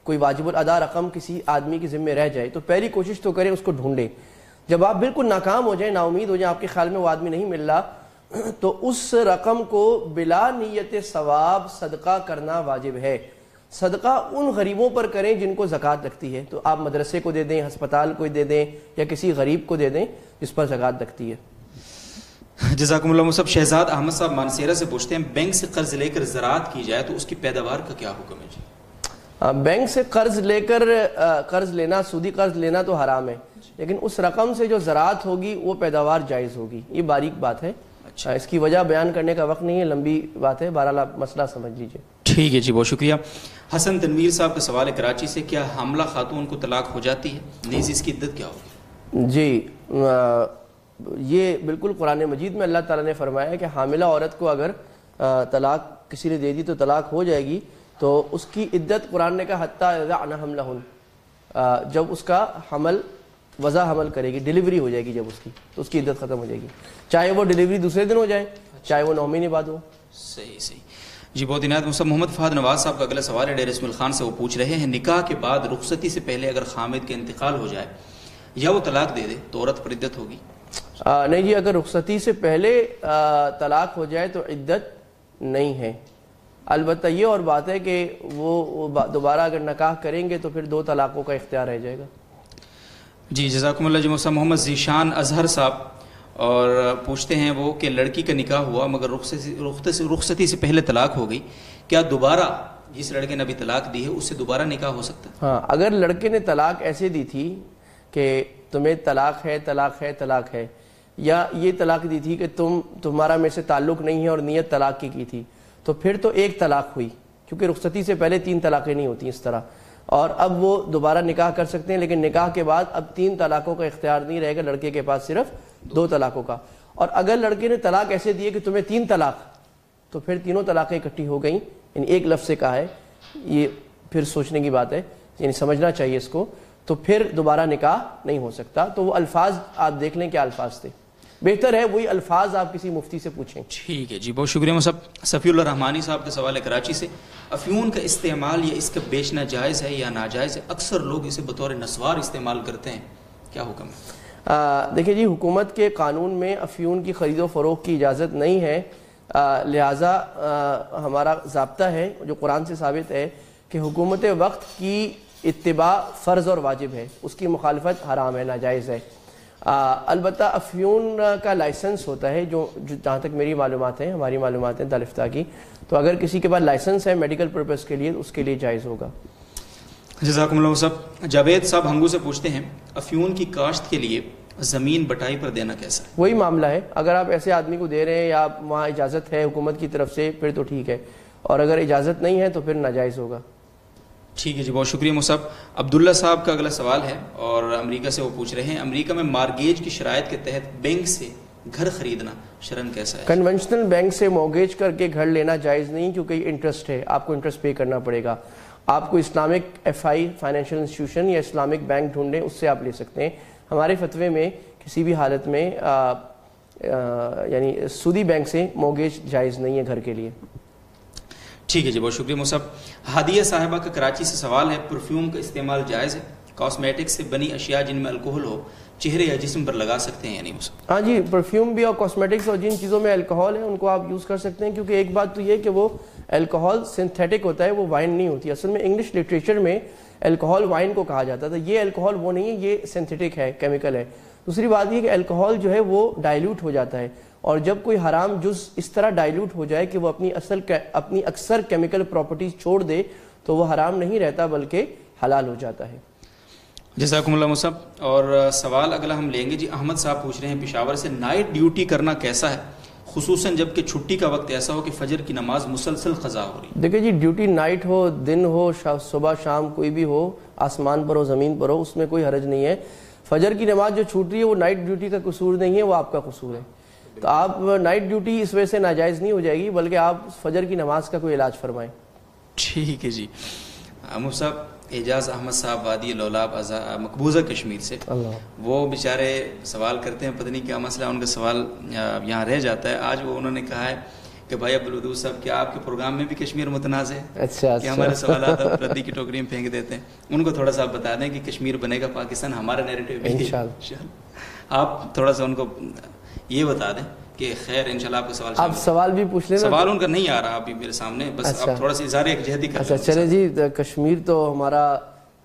کوئی واجب الادا رقم کسی آدمی کے ذمہ رہ جائے، تو پہلی کوشش تو کریں اس کو ڈھونڈیں۔ جب آپ بالکل ناکام ہو جائیں، نا امید ہو جائیں، آپ کے خیال میں وہ آدمی نہیں مل رہا، تو اس رقم کو بلا نیت ثواب صدقہ کرنا واجب ہے۔ صدقہ ان غریبوں پر کریں جن کو زکوٰۃ لگتی ہے، تو آپ مدرسے کو دے دیں، ہسپتال کو دے دیں، یا کسی غریب کو دے دیں جس پر زکوٰۃ لگتی ہے۔ جزاکم اللہ مصعب۔ شہزاد احمد صاحب مانسیرہ سے پوچھتے ہیں بینک سے قرض لے کر زراعت کی جائے تو اس کی پیداوار کا کیا حکم ہے جی؟ بینک سے قرض لے کر قرض لینا، سودی قرض لینا تو حرام ہے، لیکن اس رقم سے جو زراعت ہوگی وہ پیداوار جائز ہوگی، یہ باریک بات ہے۔ اس کی وجہ بیان کرنے کا وقت نہیں ہے، لمبی بات ہے، بہرحال آپ مسئلہ سمجھ لیجیے. ٹھیک ہے جی، بہت شکریہ. حسن تنویر صاحب کا سوال ہے کراچی سے، کیا حاملہ خاتون کو طلاق ہو جاتی ہے؟ نیز اس کی عدت کیا ہوگی؟ جی، یہ بالکل قرآن مجید میں اللہ تعالیٰ نے فرمایا ہے کہ حاملہ عورت کو اگر طلاق کسی نے دے دی تو طلاق ہو جائے گی، تو اس کی عدت قرآن نے کہا حتیٰ یضعن حملہن، جب اس کا حمل وضع حمل کرے گی، ڈیلیوری ہو جائے گی جب اس کی، تو اس کی عدت ختم ہو جائے گی، چاہے وہ ڈیلیوری دوسرے دن ہو جائے، چاہے وہ 9 مہینے بعد ہو. صحیح جی، بہت عنایت. محمد فہد نواز صاحب کا اگلا سوال ہے ڈیر اسماعیل خان سے. وہ پوچھ رہے ہیں نکاح کے بعد رخصتی سے پہلے اگر خامد کے انتقال ہو جائے یا وہ طلاق دے دے تو عورت پر عدت ہوگی؟ نہیں جی، اگر رخصتی سے پہلے طلاق ہو جائے تو عدت نہیں ہے. البتہ یہ اور بات ہے کہ وہ دوبارہ اگر نکاح کریں گے تو پھر 2 طلاقوں کا اختیار رہ جائے گا. جی جزاکم اللہ. جی محمد ذیشان اظہر صاحب اور پوچھتے ہیں وہ کہ لڑکی کا نکاح ہوا مگر رخصتی سے پہلے طلاق ہو گئی، کیا دوبارہ جس لڑکے نے ابھی طلاق دی ہے اس سے دوبارہ نکاح ہو سکتا ہے؟ ہاں، اگر لڑکے نے طلاق ایسے دی تھی کہ تمہیں طلاق ہے طلاق ہے طلاق ہے، یا یہ طلاق دی تھی کہ تمہارا میرے سے تعلق نہیں ہے اور نیت طلاق کی تھی، تو پھر تو 1 طلاق ہوئی، کیونکہ رخصتی سے پہلے 3 طلاقیں نہیں ہوتی اس طرح، اور اب وہ دوبارہ نکاح کر سکتے ہیں، لیکن نکاح کے بعد اب 3 طلاقوں کا اختیار نہیں رہے گا، لڑکے کے پاس صرف 2 طلاقوں کا. اور اگر لڑکے نے طلاق ایسے دیے کہ تمہیں 3 طلاق، تو پھر تینوں طلاقیں اکٹھی ہو گئیں، یعنی ایک لفظ سے کہا ہے، یہ پھر سوچنے کی بات ہے، یعنی سمجھنا چاہیے اس کو، تو پھر دوبارہ نکاح نہیں ہو سکتا. تو وہ الفاظ آپ دیکھ لیں کیا الفاظ تھے، بہتر ہے وہی الفاظ آپ کسی مفتی سے پوچھیں. ٹھیک ہے جی، بہت شکریہ. صفی اللہ رحمانی صاحب کا سوال ہے کراچی سے. افیون کا استعمال یا اس کا بیچنا جائز ہے یا ناجائز ہے؟ اکثر لوگ اسے بطور نسوار استعمال کرتے ہیں، کیا حکم ہے؟ دیکھیں جی، حکومت کے قانون میں افیون کی خرید و فروخت کی اجازت نہیں ہے، لہٰذا ہمارا ضابطہ ہے جو قرآن سے ثابت ہے کہ حکومت وقت کی اتباع فرض اور واجب ہے، اس کی مخالفت حرام ہے، ناجائز ہے. البتہ افیون کا لائسنس ہوتا ہے، جو جہاں تک میری معلومات ہیں، ہماری معلومات ہیں دارالفتہ کی، تو اگر کسی کے پاس لائسنس ہے میڈیکل پرپز کے لیے، اس کے لیے جائز ہوگا. جزاکم اللہ صاحب. جاوید صاحب ہنگو سے پوچھتے ہیں افیون کی کاشت کے لیے زمین بٹائی پر دینا کیسا ہے؟ وہی معاملہ ہے، اگر آپ ایسے آدمی کو دے رہے ہیں یا وہاں اجازت ہے حکومت کی طرف سے پھر تو ٹھیک ہے، اور اگر اجازت نہیں ہے تو پھر ناجائز ہوگا. ٹھیک ہے جی، بہت شکریہ مصعب. عبداللہ صاحب کا اگلا سوال ہے اور امریکہ سے وہ پوچھ رہے ہیں امریکہ میں مارگیج کی شرائط کے تحت بینک سے گھر خریدنا شرعاً کیسا ہے؟ کنونشنل بینک سے موگیج کر کے گھر لینا جائز نہیں، کیونکہ یہ انٹرسٹ ہے، آپ کو انٹرسٹ پے کرنا پڑے گا. آپ کو اسلامک ایف آئی فائنینشیل انسٹیٹیوشن یا اسلامک بینک ڈھونڈیں، اس سے آپ لے سکتے ہیں. ہمارے فتوے میں کسی بھی حالت میں یعنی سودی بینک سے موگیج جائز نہیں ہے گھر کے لیے. ٹھیک ہے جی، بہت شکریہ مصعب. ہادیہ صاحبہ کا کراچی سے سوال ہے پرفیوم کا استعمال جائز ہے؟ کاسمیٹک سے بنی اشیاء جن میں الکوہل ہو چہرے یا جسم پر لگا سکتے ہیں یا نہیں مصعب؟ ہاں جی، پرفیوم بھی اور کاسمیٹکس اور جن چیزوں میں الکوہل ہے ان کو آپ یوز کر سکتے ہیں، کیونکہ ایک بات تو یہ کہ وہ الکوہل سنتھیٹک ہوتا ہے، وہ وائن نہیں ہوتی. اصل میں انگلش لٹریچر میں الکوہل وائن کو کہا جاتا تھا، یہ الکوہل وہ نہیں ہے، یہ سنتھیٹک ہے، کیمیکل ہے. دوسری بات یہ کہ الکوہل جو ہے وہ ڈائلیوٹ ہو جاتا ہے، اور جب کوئی حرام جز اس طرح ڈائلیوٹ ہو جائے کہ وہ اپنی اکثر کیمیکل پراپرٹیز چھوڑ دے تو وہ حرام نہیں رہتا بلکہ حلال ہو جاتا ہے. جزاکم اللہ مصعب. اور سوال اگلا ہم لیں گے جی، احمد صاحب پوچھ رہے ہیں پشاور سے نائٹ ڈیوٹی کرنا کیسا ہے، خصوصاً جب کہ چھٹی کا وقت ایسا ہو کہ فجر کی نماز مسلسل قضا ہو رہی؟ دیکھیں جی، ڈیوٹی نائٹ ہو دن ہو صبح شام کوئی بھی ہو، آسمان پر ہو زمین پر ہو، اس میں کوئی حرج نہیں ہے. فجر کی نماز جو چھوٹ رہی ہے وہ نائٹ ڈیوٹی کا قصور نہیں ہے، وہ آپ کا قصور ہے. تو آپ نائٹ ڈیوٹی اس وجہ سے ناجائز نہیں ہو جائے گی، بلکہ آپ فجر کی نماز کا کوئی علاج فرمائیں. ٹھیک ہے جی. صاحب اعجاز احمد صاحب وادی لولاب مقبوضہ کشمیر سے، وہ بیچارے سوال کرتے ہیں، پتہ نہیں کیا مسئلہ ان کا سوال یہاں رہ جاتا ہے. آج وہ انہوں نے کہا ہے کہ بھائی عبدالودود صاحب کیا آپ کے پروگرام میں بھی کشمیر متنازع ہے؟ اچھا، کہ ہمارے سوالات آپ ردی کی ٹوکری میں پھینک دیتے ہیں. ان کو تھوڑا سا آپ بتا دیں کہ کشمیر بنے گا پاکستان، ہمارا نیریٹو بھی انشاءاللہ. آپ تھوڑا سا ان کو یہ بتا دیں کہ خیر انشاءاللہ آپ کا سوال آپ سوال بھی پوچھ لیں. سوال ان کا نہیں آ رہا ابھی میرے سامنے، بس آپ تھوڑا سا اظہار یکجہتی کر. اچھا چلے جی، کشمیر تو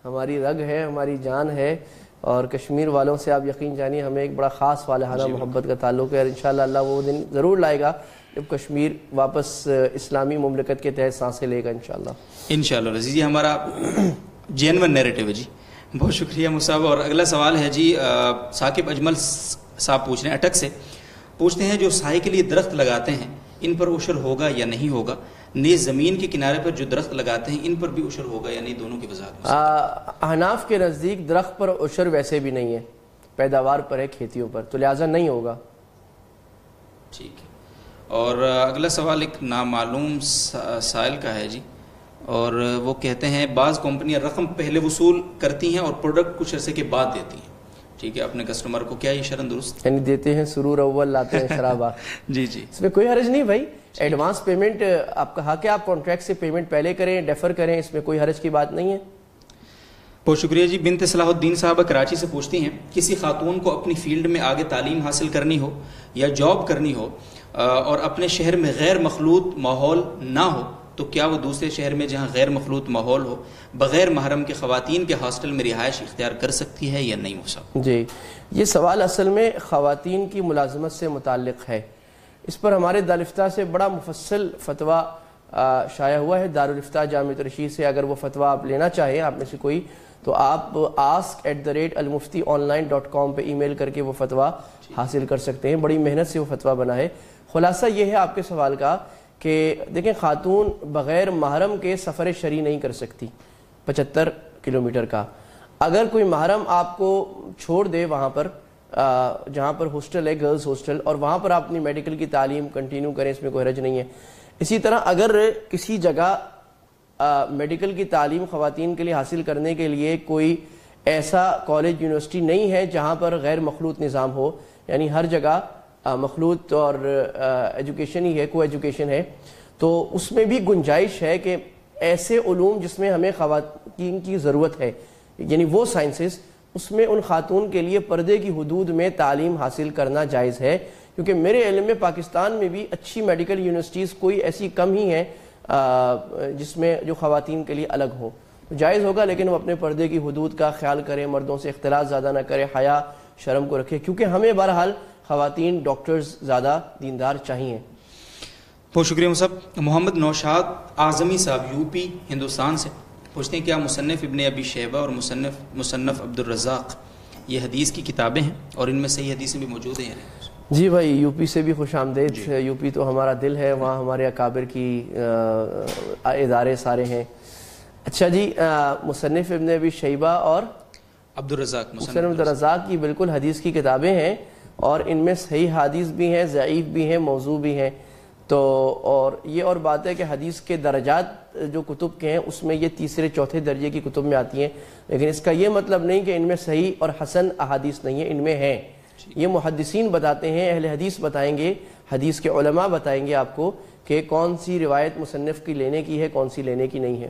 ہماری رگ ہے، ہماری جان ہے، اور کشمیر والوں سے آپ یقین جانیے ہمیں ایک بڑا خاص والہانہ محبت کا تعلق ہے، اور انشاءاللہ اللہ وہ دن ضرور لائے گا جب کشمیر واپس اسلامی مملکت کے تحت سانسیں لے گا انشاءاللہ. انشاءاللہ رضی، یہ ہمارا جینون نیریٹو ہے جی. بہت شکریہ مصعب. اور اگلا سوال ہے جی ثاقب اجمل صاحب پوچھ رہے ہیں اٹک سے، پوچھتے ہیں جو سائے کے لیے درخت لگاتے ہیں ان پر عشر ہوگا یا نہیں ہوگا، نیز زمین کے کنارے پر جو درخت لگاتے ہیں ان پر بھی عشر ہوگا یا نہیں، دونوں کی وضاحت۔ احناف کے نزدیک درخت پر عشر ویسے بھی نہیں ہے، پیداوار پر ہے، کھیتیوں پر، تو لہٰذا نہیں ہوگا۔ ٹھیک ہے، اور اگلا سوال ایک نامعلوم سائل کا ہے جی، اور وہ کہتے ہیں بعض کمپنیاں رقم پہلے وصول کرتی ہیں اور پروڈکٹ کچھ عرصے کے بعد دیتی ہیں، ٹھیک ہے، اپنے کسٹمر کو، کیا یہ شرعاً درست؟ یعنی دیتے ہیں سرور اول، لاتے ہیں شراب آخر۔ جی جی، اس میں کوئی حرج نہیں بھائی، ایڈوانس پیمنٹ آپ کا حق ہے، آپ کانٹریکٹ سے پیمنٹ پہلے کریں، ڈیفر کریں، اس میں کوئی حرج کی بات نہیں ہے۔ بہت شکریہ جی۔ بنت صلاح الدین صاحبہ کراچی سے پوچھتی ہیں کسی خاتون کو اپنی فیلڈ میں آگے تعلیم حاصل کرنی ہو یا جاب کرنی ہو اور اپنے شہر میں غیر مخلوط ماحول نہ ہو تو کیا وہ دوسرے شہر میں جہاں غیر مخلوط ماحول ہو بغیر محرم کے خواتین کے ہاسٹل میں رہائش اختیار کر سکتی ہے یا نہیں ہو سکتی؟ جی، یہ سوال اصل میں خواتین کی ملازمت سے متعلق ہے، اس پر ہمارے دارالفتاء سے بڑا مفصل فتویٰ شائع ہوا ہے۔ دارالفتاء جامعۃ رشید سے اگر وہ فتویٰ آپ لینا چاہیں آپ میں سے کوئی، تو آپ ask@almuftionline.com پہ ای میل کر کے وہ فتویٰ حاصل کر سکتے ہیں، بڑی محنت سے وہ فتویٰ بنا ہے۔ خلاصہ یہ ہے آپ کے سوال کا کہ دیکھیں خاتون بغیر محرم کے سفر شرعی نہیں کر سکتی 75 کلومیٹر کا۔ اگر کوئی محرم آپ کو چھوڑ دے وہاں پر جہاں پر ہاسٹل ہے، گرلز ہاسٹل، اور وہاں پر آپ اپنی میڈیکل کی تعلیم کنٹینیو کریں، اس میں کوئی حرج نہیں ہے۔ اسی طرح اگر کسی جگہ میڈیکل کی تعلیم خواتین کے لیے حاصل کرنے کے لیے کوئی ایسا کالج یونیورسٹی نہیں ہے جہاں پر غیر مخلوط نظام ہو، یعنی ہر جگہ مخلوط اور ایجوکیشن ہی ہے، کو ایجوکیشن ہے، تو اس میں بھی گنجائش ہے کہ ایسے علوم جس میں ہمیں خواتین کی ضرورت ہے، یعنی وہ سائنسز، اس میں ان خاتون کے لیے پردے کی حدود میں تعلیم حاصل کرنا جائز ہے، کیونکہ میرے علم میں پاکستان میں بھی اچھی میڈیکل یونیورسٹیز کوئی ایسی کم ہی ہیں جس میں جو خواتین کے لیے الگ ہو، جائز ہوگا، لیکن وہ اپنے پردے کی حدود کا خیال کریں، مردوں سے اختلاط زیادہ نہ کرے، حیا شرم کو رکھے، کیونکہ ہمیں بہرحال خواتین ڈاکٹرز زیادہ دیندار چاہیے۔ بہت شکریہ صاحب۔ محمد نوشاد اعظمی صاحب یو پی ہندوستان سے پوچھتے ہیں کیا مصنف ابن ابی شیبہ اور مصنف عبد الرزاق یہ حدیث کی کتابیں ہیں اور ان میں صحیح حدیثیں بھی موجود ہیں یا نہیں؟ جی بھائی، یو پی سے بھی خوش آمدید۔ یو پی تو ہمارا دل ہے، وہاں ہمارے اکابر کی ادارے سارے ہیں۔ اچھا جی، مصنف ابن ابی شیبہ اور عبد الرزاق، مصنف عبد الرزاق کی بالکل حدیث کی کتابیں ہیں، اور ان میں صحیح حدیث بھی ہیں، ضعیف بھی ہیں، موضوع بھی ہیں۔ تو اور یہ اور بات ہے کہ حدیث کے درجات جو کتب کے ہیں اس میں یہ تیسرے چوتھے درجے کی کتب میں آتی ہیں، لیکن اس کا یہ مطلب نہیں کہ ان میں صحیح اور حسن احادیث نہیں ہیں، ان میں ہیں۔ یہ محدثین بتاتے ہیں، اہل حدیث بتائیں گے، حدیث کے علماء بتائیں گے آپ کو کہ کون سی روایت مصنف کی لینے کی ہے، کون سی لینے کی نہیں ہے۔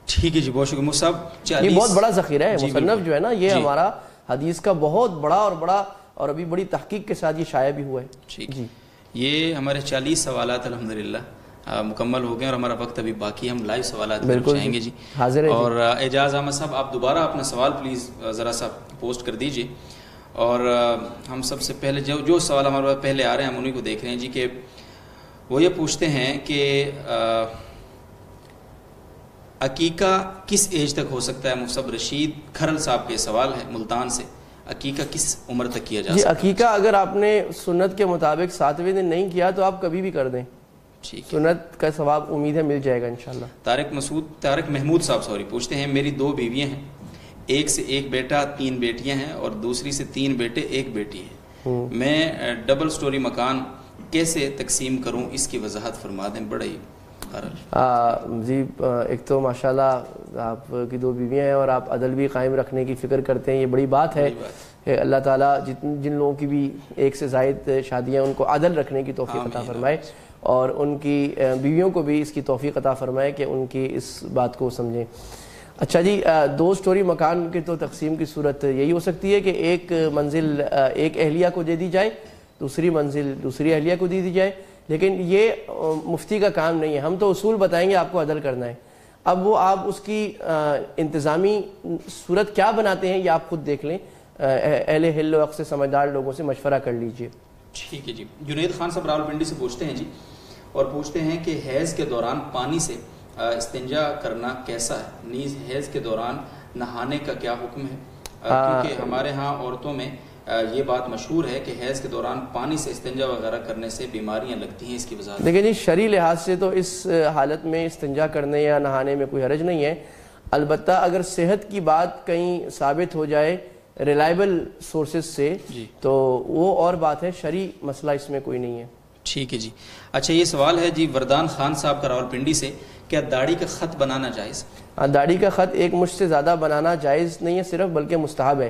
ٹھیک ہے جی، بہت شکریہ صاحب۔ یہ بہت بڑا ذخیرہ ہے مصنف جو ہے نا، یہ ہمارا حدیث کا بہت بڑا اور ابھی بڑی تحقیق کے ساتھ یہ شائع بھی ہوا ہے۔ جی، یہ ہمارے 40 سوالات الحمدللہ مکمل ہو گئے اور ہمارا وقت ابھی باقی، ہم لائیو سوالات چاہیں گے جی، حاضر ہے۔ اور اعجاز احمد صاحب آپ دوبارہ اپنا سوال پلیز ذرا سا پوسٹ کر دیجئے، اور ہم سب سے پہلے جو سوال ہمارے پاس پہلے آ رہے ہیں ہم انہیں کو دیکھ رہے ہیں جی، کہ وہ یہ پوچھتے ہیں کہ عقیقہ کس ایج تک ہو سکتا ہے؟ مصعب رشید کھرل صاحب کے سوال ہے ملتان سے، عقیقہ کس عمر تک کیا جا سکتا ہے؟ عقیقہ اگر آپ نے سنت کے مطابق 7ویں دن نہیں کیا تو آپ کبھی بھی کر دیں، سنت کا ثواب امید ہے مل جائے گا انشاءاللہ۔ طارق محمود صاحب پوچھتے ہیں میری 2 بیویاں ہیں، ایک سے 1 بیٹا 3 بیٹیاں ہیں اور دوسری سے 3 بیٹے 1 بیٹی ہے، میں ڈبل سٹوری مکان کیسے تقسیم کروں، اس کی وضاحت فرما دیں۔ بڑا ہی جی، ایک تو ماشاءاللہ آپ کی 2 بیویاں ہیں اور آپ عدل بھی قائم رکھنے کی فکر کرتے ہیں، یہ بڑی بات ہے کہ اللہ تعالیٰ جن لوگوں کی بھی 1 سے زائد شادیاں ان کو عدل رکھنے کی توفیق عطا فرمائے، اور ان کی بیویوں کو بھی اس کی توفیق عطا فرمائے کہ ان کی اس بات کو سمجھیں۔ اچھا جی، 2 سٹوری مکان کی تو تقسیم کی صورت یہی ہو سکتی ہے کہ ایک منزل ایک اہلیہ کو دے دی جائے، دوسری منزل دوسری اہلیہ کو دے دی جائے، لیکن یہ مفتی کا کام نہیں ہے، ہم تو اصول بتائیں گے آپ کو عدل کرنا ہے۔ اب وہ آپ اس کی انتظامی صورت کیا بناتے ہیں یہ آپ خود دیکھ لیں، اہل حل و عقد سے سمجھدار لوگوں سے مشورہ کر لیجئے۔ ٹھیک ہے جی۔ جنید خان صاحب راولپنڈی سے پوچھتے ہیں جی، اور پوچھتے ہیں کہ حیض کے دوران پانی سے استنجا کرنا کیسا ہے، نیز حیض کے دوران نہانے کا کیا حکم ہے؟ کیونکہ ہمارے ہاں عورتوں میں یہ بات مشہور ہے کہ حیض کے دوران پانی سے استنجا وغیرہ کرنے سے بیماریاں لگتی ہیں، اس کی وضاحت؟ دیکھیں جی، شرعی لحاظ سے تو اس حالت میں استنجا کرنے یا نہانے میں کوئی حرج نہیں ہے، البتہ اگر صحت کی بات کہیں ثابت ہو جائے ریلائبل سورسز سے تو وہ اور بات ہے، شرعی مسئلہ اس میں کوئی نہیں ہے۔ ٹھیک ہے جی۔ اچھا، یہ سوال ہے جی وردان خان صاحب کا راولپنڈی سے، کیا داڑھی کا خط بنانا جائز؟ داڑھی کا خط ایک مشت سے زیادہ بنانا جائز نہیں ہے صرف، بلکہ مستحب ہے،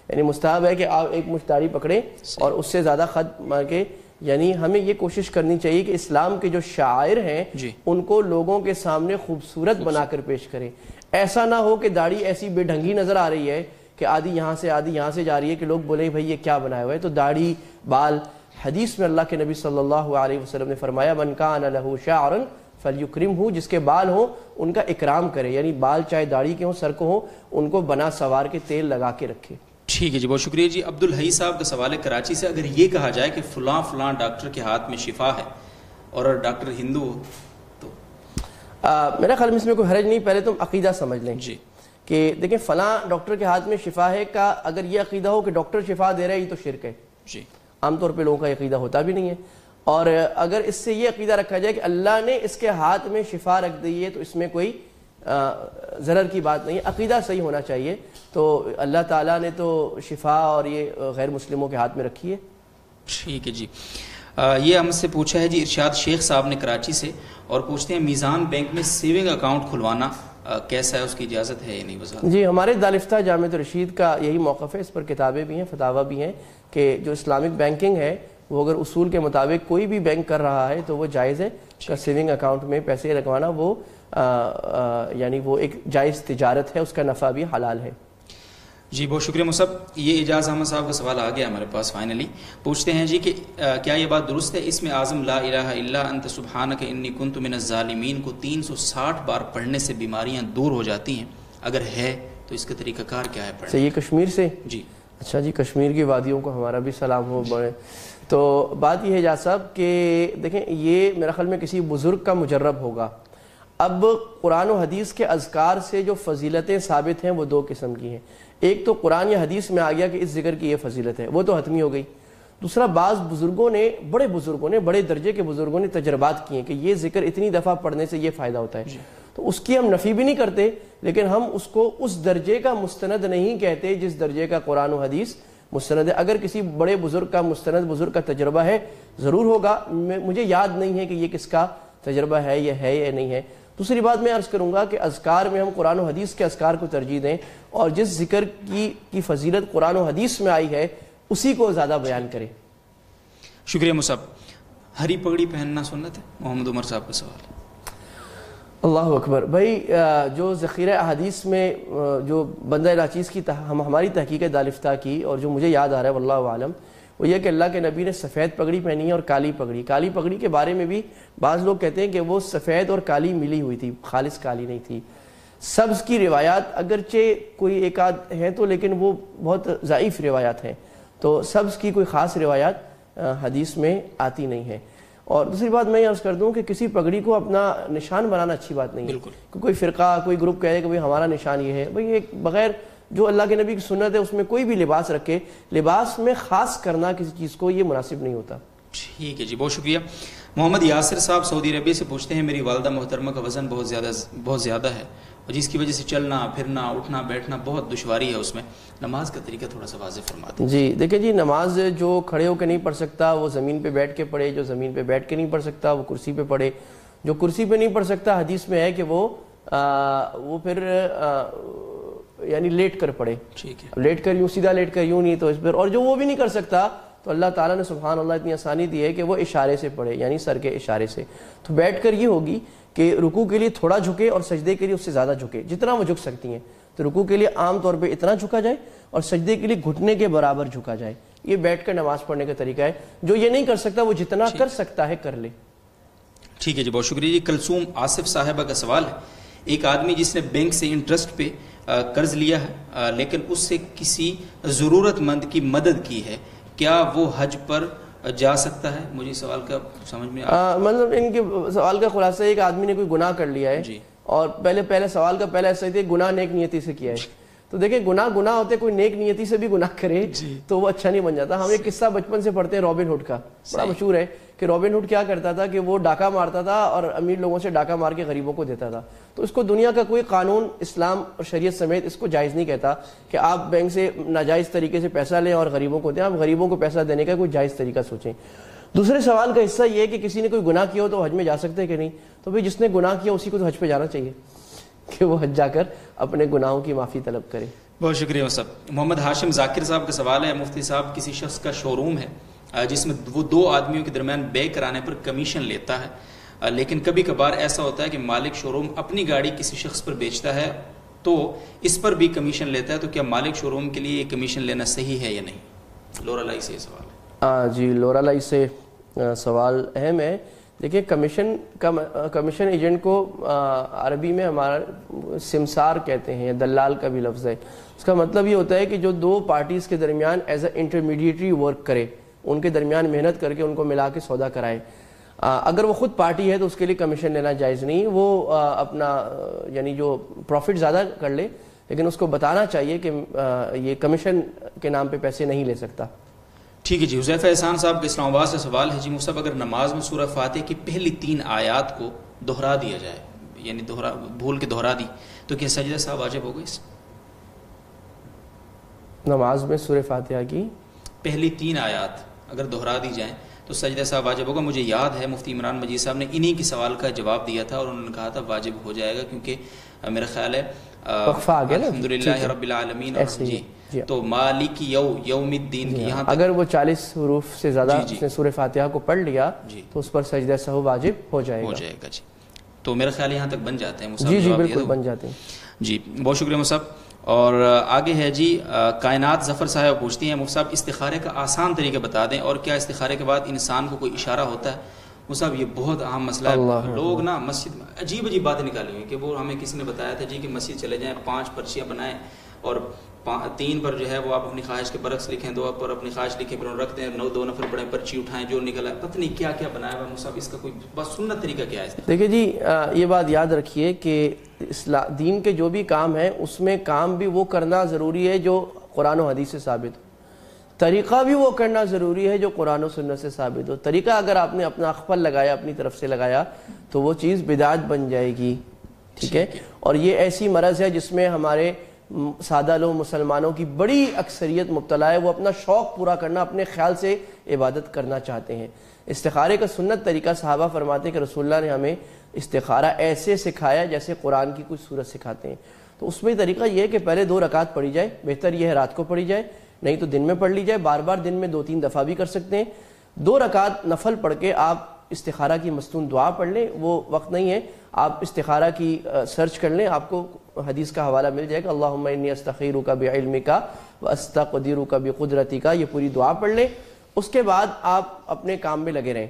یعنی مستحب ہے کہ آپ ایک مشت داڑھی پکڑیں اور اس سے زیادہ خط کے، یعنی ہمیں یہ کوشش کرنی چاہیے کہ اسلام کے جو شعائر ہیں ان کو لوگوں کے سامنے خوبصورت بنا کر پیش کریں۔ ایسا نہ ہو کہ داڑھی ایسی بے ڈھنگی نظر آ رہی ہے کہ آدھی یہاں سے آدھی یہاں سے جا رہی ہے کہ لوگ بولیں بھائی یہ کیا بنایا ہوا ہے۔ تو داڑھی، بال، حدیث میں اللہ کے نبی صلی اللہ علیہ وسلم نے فرمایا من کان لہ شعر فلیکرمہ، جس کے بال ہوں ان کا اکرام کرے، یعنی بال چاہے داڑھی کے ہوں، سر کو ہوں، ان کو بنا سوار کے تیل لگا کے رکھے۔ ٹھیک ہے جی، بہت شکریہ جی۔ عبدالحی صاحب کا سوال ہے کراچی سے، اگر یہ کہا جائے کہ فلاں فلاں ڈاکٹر کے ہاتھ میں شفا ہے اور ڈاکٹر ہندو ہو تو؟ میرا خیال میں اس میں کوئی حرج نہیں۔ پہلے تم عقیدہ سمجھ لیں جی کہ دیکھیں فلاں ڈاکٹر کے ہاتھ میں شفا ہے کا اگر یہ عقیدہ ہو کہ ڈاکٹر شفا دے رہا ہے، یہ تو شرک ہے جی، عام طور پہ لوگوں کا عقیدہ ہوتا بھی نہیں ہے۔ اور اگر اس سے یہ عقیدہ رکھا جائے کہ اللہ نے اس کے ہاتھ میں شفا رکھ دی ہے تو اس میں کوئی ضرر کی بات نہیں ہے، عقیدہ صحیح ہونا چاہیے۔ تو اللہ تعالیٰ نے تو شفا اور یہ غیر مسلموں کے ہاتھ میں رکھی ہے۔ ٹھیک ہے جی۔ یہ ہم سے پوچھا ہے جی ارشاد شیخ صاحب نے کراچی سے، اور پوچھتے ہیں میزان بینک میں سیونگ اکاؤنٹ کھلوانا کیسا ہے، اس کی اجازت ہے یا نہیں؟ وضاحت؟ جی، ہمارے دارالفتہ جامعۃ رشید کا یہی موقف ہے، اس پر کتابیں بھی ہیں، فتاویٰ بھی ہیں کہ جو اسلامک بینکنگ ہے وہ اگر اصول کے مطابق کوئی بھی بینک کر رہا ہے تو وہ جائز ہے کہ سیونگ اکاؤنٹ میں پیسے رکھوانا، وہ یعنی وہ ایک جائز تجارت ہے، اس کا نفع بھی حلال ہے۔ جی بہت شکریہ مصعب۔ یہ اعجاز احمد صاحب کا سوال آ گیا ہمارے پاس فائنلی، پوچھتے ہیں جی کہ کیا یہ بات درست ہے اسم اعظم لا الہ الا انت سبحانک انی کنت من الظالمین کو 360 بار پڑھنے سے بیماریاں دور ہو جاتی ہیں؟ اگر ہے تو اس کا طریقہ کار کیا ہے پڑھنے؟ صحیح کشمیر سے؟ جی اچھا جی، کشمیر کی وادیوں کو ہمارا بھی سلام ہو بڑے۔ تو بات یہ ہے جا صاحب کہ دیکھیں یہ میرا خیال میں کسی بزرگ کا مجرب ہوگا۔ اب قرآن و حدیث کے اذکار سے جو فضیلتیں ثابت ہیں وہ دو قسم کی ہیں، ایک تو قرآن یا حدیث میں آ گیا کہ اس ذکر کی یہ فضیلت ہے، وہ تو حتمی ہو گئی۔ دوسرا بعض بزرگوں نے، بڑے بزرگوں نے، بڑے درجے کے بزرگوں نے تجربات کیے ہیں کہ یہ ذکر اتنی دفعہ پڑھنے سے یہ فائدہ ہوتا ہے، تو اس کی ہم نفی بھی نہیں کرتے، لیکن ہم اس کو اس درجے کا مستند نہیں کہتے جس درجے کا قرآن و حدیث مستند ہے۔ اگر کسی بڑے بزرگ کا مستند بزرگ کا تجربہ ہے ضرور ہوگا، مجھے یاد نہیں ہے کہ یہ کس کا تجربہ ہے، یہ ہے یا نہیں ہے۔ دوسری بات میں عرض کروں گا کہ اذکار میں ہم قرآن و حدیث کے اذکار کو ترجیح دیں، اور جس ذکر کی فضیلت قرآن و حدیث میں آئی ہے اسی کو زیادہ بیان کریں۔ شکریہ مصعب۔ ہری پگڑی پہننا سنت ہے؟ محمد عمر صاحب کا سوال۔ اللہ اکبر۔ بھائی جو ذخیرہ احادیث میں جو بندہ ناچیز کی ہماری تحقیق دارالفتہ کی، اور جو مجھے یاد آ رہا ہے واللہ عالم، وہ یہ کہ اللہ کے نبی نے سفید پگڑی پہنی ہے اور کالی پگڑی۔ کالی پگڑی کے بارے میں بھی بعض لوگ کہتے ہیں کہ وہ سفید اور کالی ملی ہوئی تھی، خالص کالی نہیں تھی۔ سبز کی روایات اگرچہ کوئی ایک آدھ ہیں تو، لیکن وہ بہت ضعیف روایات ہیں، تو سبز کی کوئی خاص روایات حدیث میں آتی نہیں ہے۔ اور دوسری بات میں یہ عرض کر دوں کہ کسی پگڑی کو اپنا نشان بنانا اچھی بات نہیں ہے، کہ کوئی فرقہ کوئی گروپ کہے کہ ہمارا نشان یہ ہے۔ بھئی ایک بغیر جو اللہ کے نبی کی سنت ہے اس میں کوئی بھی لباس رکھے، لباس میں خاص کرنا کسی چیز کو، یہ مناسب نہیں ہوتا۔ ٹھیک ہے جی، بہت شکریہ۔ محمد یاسر صاحب سعودی عربیہ سے پوچھتے ہیں میری والدہ محترمہ کا وزن بہت زیادہ ہے، اور جس کی وجہ سے چلنا پھرنا اٹھنا بیٹھنا بہت دشواری ہے، اس میں نماز کا طریقہ تھوڑا سا واضح فرما دیں۔ جی دیکھیں جی، نماز جو کھڑے ہو کے نہیں پڑھ سکتا وہ زمین پہ بیٹھ کے پڑھے، جو زمین پہ بیٹھ کے نہیں پڑھ سکتا وہ کرسی پہ پڑھے، جو کرسی پہ نہیں پڑھ سکتا حدیث میں ہے کہ وہ پھر یعنی لیٹ کر پڑھے۔ ٹھیک ہے، لیٹ کر یوں، سیدھا لیٹ کر یوں نہیں تو اس پر، اور جو وہ بھی نہیں کر سکتا تو اللہ تعالیٰ نے سبحان اللہ اتنی آسانی دی ہے کہ وہ اشارے سے پڑھے، یعنی سر کے اشارے سے۔ تو بیٹھ کر یہ ہوگی کہ رکوع کے لیے تھوڑا جھکے اور سجدے کے لیے اس سے زیادہ جھکے، جتنا وہ جھک سکتی ہیں۔ تو رکوع کے لیے عام طور پہ اتنا جھکا جائے اور سجدے کے لیے گھٹنے کے برابر جھکا جائے۔ یہ بیٹھ کر نماز پڑھنے کا طریقہ ہے۔ جو یہ نہیں کر سکتا وہ جتنا کر سکتا ہے کر لے۔ ٹھیک ہے جی، بہت شکریہ جی۔ کلثوم آصف صاحبہ کا سوال ہے، ایک آدمی جس نے بینک سے انٹرسٹ پہ قرض لیا ہے لیکن اس سے کسی ضرورت مند کی مدد کی ہے، کیا وہ حج پر جا سکتا ہے؟ مجھے سوال کا سمجھ میں مطلب ان کے سوال کا خلاصہ ہے کہ آدمی نے کوئی گناہ کر لیا ہے، اور پہلے سوال کا پہلا ایسا تھا گناہ نیک نیتی سے کیا ہے، تو دیکھیں گناہ ہوتے، کوئی نیک نیتی سے بھی گناہ کرے تو وہ اچھا نہیں بن جاتا. ہم ایک قصہ بچپن سے پڑھتے ہیں رابن ہوڈ کا، بڑا مشہور ہے کہ رابن ہوڈ کیا کرتا تھا کہ وہ ڈاکہ مارتا تھا اور امیر لوگوں سے ڈاکہ مار کے غریبوں کو دیتا تھا. تو اس کو دنیا کا کوئی قانون، اسلام اور شریعت سمیت اس کو جائز نہیں کہتا کہ آپ بینک سے ناجائز طریقے سے پیسہ لیں اور غریبوں کو دیں. آپ غریبوں کو پیسہ دینے کا کوئی جائز طریقہ سوچیں. دوسرے سوال کا حصہ یہ ہے کہ کسی نے کوئی گناہ کیا ہو تو حج میں جا سکتے ہیں کہ نہیں؟ تو پھر جس نے گناہ کیا اسی کو تو حج پہ جانا چاہیے کہ وہ حج جا کر اپنے گناہوں کی معافی طلب کرے. بہت شکریہ صاحب. محمد ہاشم ذاکر صاحب کا سوال ہے، مفتی صاحب کسی شخص کا شو روم ہے جس میں وہ 2 آدمیوں کے درمیان بے کرانے پر کمیشن لیتا ہے، لیکن کبھی کبھار ایسا ہوتا ہے کہ مالک شو روم اپنی گاڑی کسی شخص پر بیچتا ہے تو اس پر بھی کمیشن لیتا ہے، تو کیا مالک شو روم کے لیے یہ کمیشن لینا صحیح ہے یا نہیں؟ لورا لائی سے یہ سوال ہے. جی لورا لائی سے سوال اہم ہے. دیکھیں کمیشن ایجنٹ کو عربی میں ہمارا سمسار کہتے ہیں، دلال کا بھی لفظ ہے. اس کا مطلب یہ ہوتا ہے کہ جو 2 پارٹیز کے درمیان ایز اے انٹرمیڈیٹری ورک کرے، ان کے درمیان محنت کر کے ان کو ملا کے سودا کرائے. اگر وہ خود پارٹی ہے تو اس کے لیے کمیشن لینا جائز نہیں. وہ اپنا یعنی جو پروفٹ زیادہ کر لے، لیکن اس کو بتانا چاہیے کہ یہ کمیشن کے نام پہ پیسے نہیں لے سکتا. ٹھیک ہے جی. حذیفہ احسان صاحب کے اسلام آباد سے سوال ہے، جی مصعب اگر نماز میں سورہ فاتحہ کی پہلی 3 آیات کو دہرا دیا جائے، یعنی بھول کے دہرا دی، تو کیا سجدہ صاحب واجب ہوگا؟ اس نماز میں سورہ فاتحہ کی پہلی 3 آیات اگر دہرا دی جائیں تو سجدہ صاحب واجب ہوگا؟ مجھے یاد ہے مفتی عمران مجید صاحب نے انہی کی سوال کا جواب دیا تھا اور انہوں نے کہا تھا واجب ہو جائے گا، کیونکہ میرا خیال ہے الحمدللہ رب العالمین جی تو مالک یوم الدین کی یہاں اگر وہ 40 حروف سے زیادہ اس نے سورہ فاتحہ کو پڑھ لیا تو اس پر سجدہ سہو واجب ہو جائے گا. جی تو میرا خیال یہاں تک بن جاتے ہیں. جی بالکل بن جاتے ہیں. جی بہت شکریہ مصعب. اور آگے ہے جی کائنات ظفر صاحب پوچھتی ہیں، مفتی صاحب استخارے کا آسان طریقہ بتا دیں، اور کیا استخارے کے بعد انسان کو کوئی اشارہ ہوتا ہے؟ مفتی صاحب یہ بہت اہم مسئلہ ہے. لوگ نا مسجد میں عجیب باتیں نکالی ہوئی کہ وہ ہمیں کسی نے بتایا تھا جی کہ مسجد چلے جائیں، 5 پرچیاں بنائیں اور 3 پر جو ہے وہ آپ اپنی خواہش کے برعکس لکھیں، 2 پر اپنی خواہش لکھیں، پھر رکھ دیں، 2 نفر بڑے پرچی اٹھائیں، جو نکلا ہے پتہ نہیں کیا کیا بنایا ہوا. مصعب اس کا کوئی بس سنت طریقہ کیا ہے؟ دیکھیں جی یہ بات یاد رکھیے کہ دین کے جو بھی کام ہیں اس میں کام بھی وہ کرنا ضروری ہے جو قرآن و حدیث سے ثابت ہو، طریقہ بھی وہ کرنا ضروری ہے جو قرآن و سنت سے ثابت ہو. طریقہ اگر آپ نے اپنا اخفل لگایا، اپنی طرف سے لگایا، تو وہ چیز بدعت بن جائے گی. ٹھیک ہے. اور یہ ایسی مرض ہے جس میں ہمارے سادہ لوگ مسلمانوں کی بڑی اکثریت مبتلا ہے. وہ اپنا شوق پورا کرنا، اپنے خیال سے عبادت کرنا چاہتے ہیں. استخارے کا سنت طریقہ صحابہ فرماتے ہیں کہ رسول اللہ نے ہمیں استخارہ ایسے سکھایا جیسے قرآن کی کچھ سورت سکھاتے ہیں. تو اس میں طریقہ یہ ہے کہ پہلے 2 رکعت پڑھی جائے، بہتر یہ ہے رات کو پڑھی جائے، نہیں تو دن میں پڑھ لی جائے. بار بار دن میں 2-3 دفعہ بھی کر سکتے ہیں. 2 رکعت نفل پڑھ کے آپ استخارہ کی مستون دعا پڑھ لیں. وہ وقت نہیں ہے، آپ استخارہ کی سرچ کر لیں، آپ کو حدیث کا حوالہ مل جائے گا. اللہم انی استخیرک بعلمک واستقدرک بقدرتک، یہ پوری دعا پڑھ لیں. اس کے بعد آپ اپنے کام میں لگے رہیں.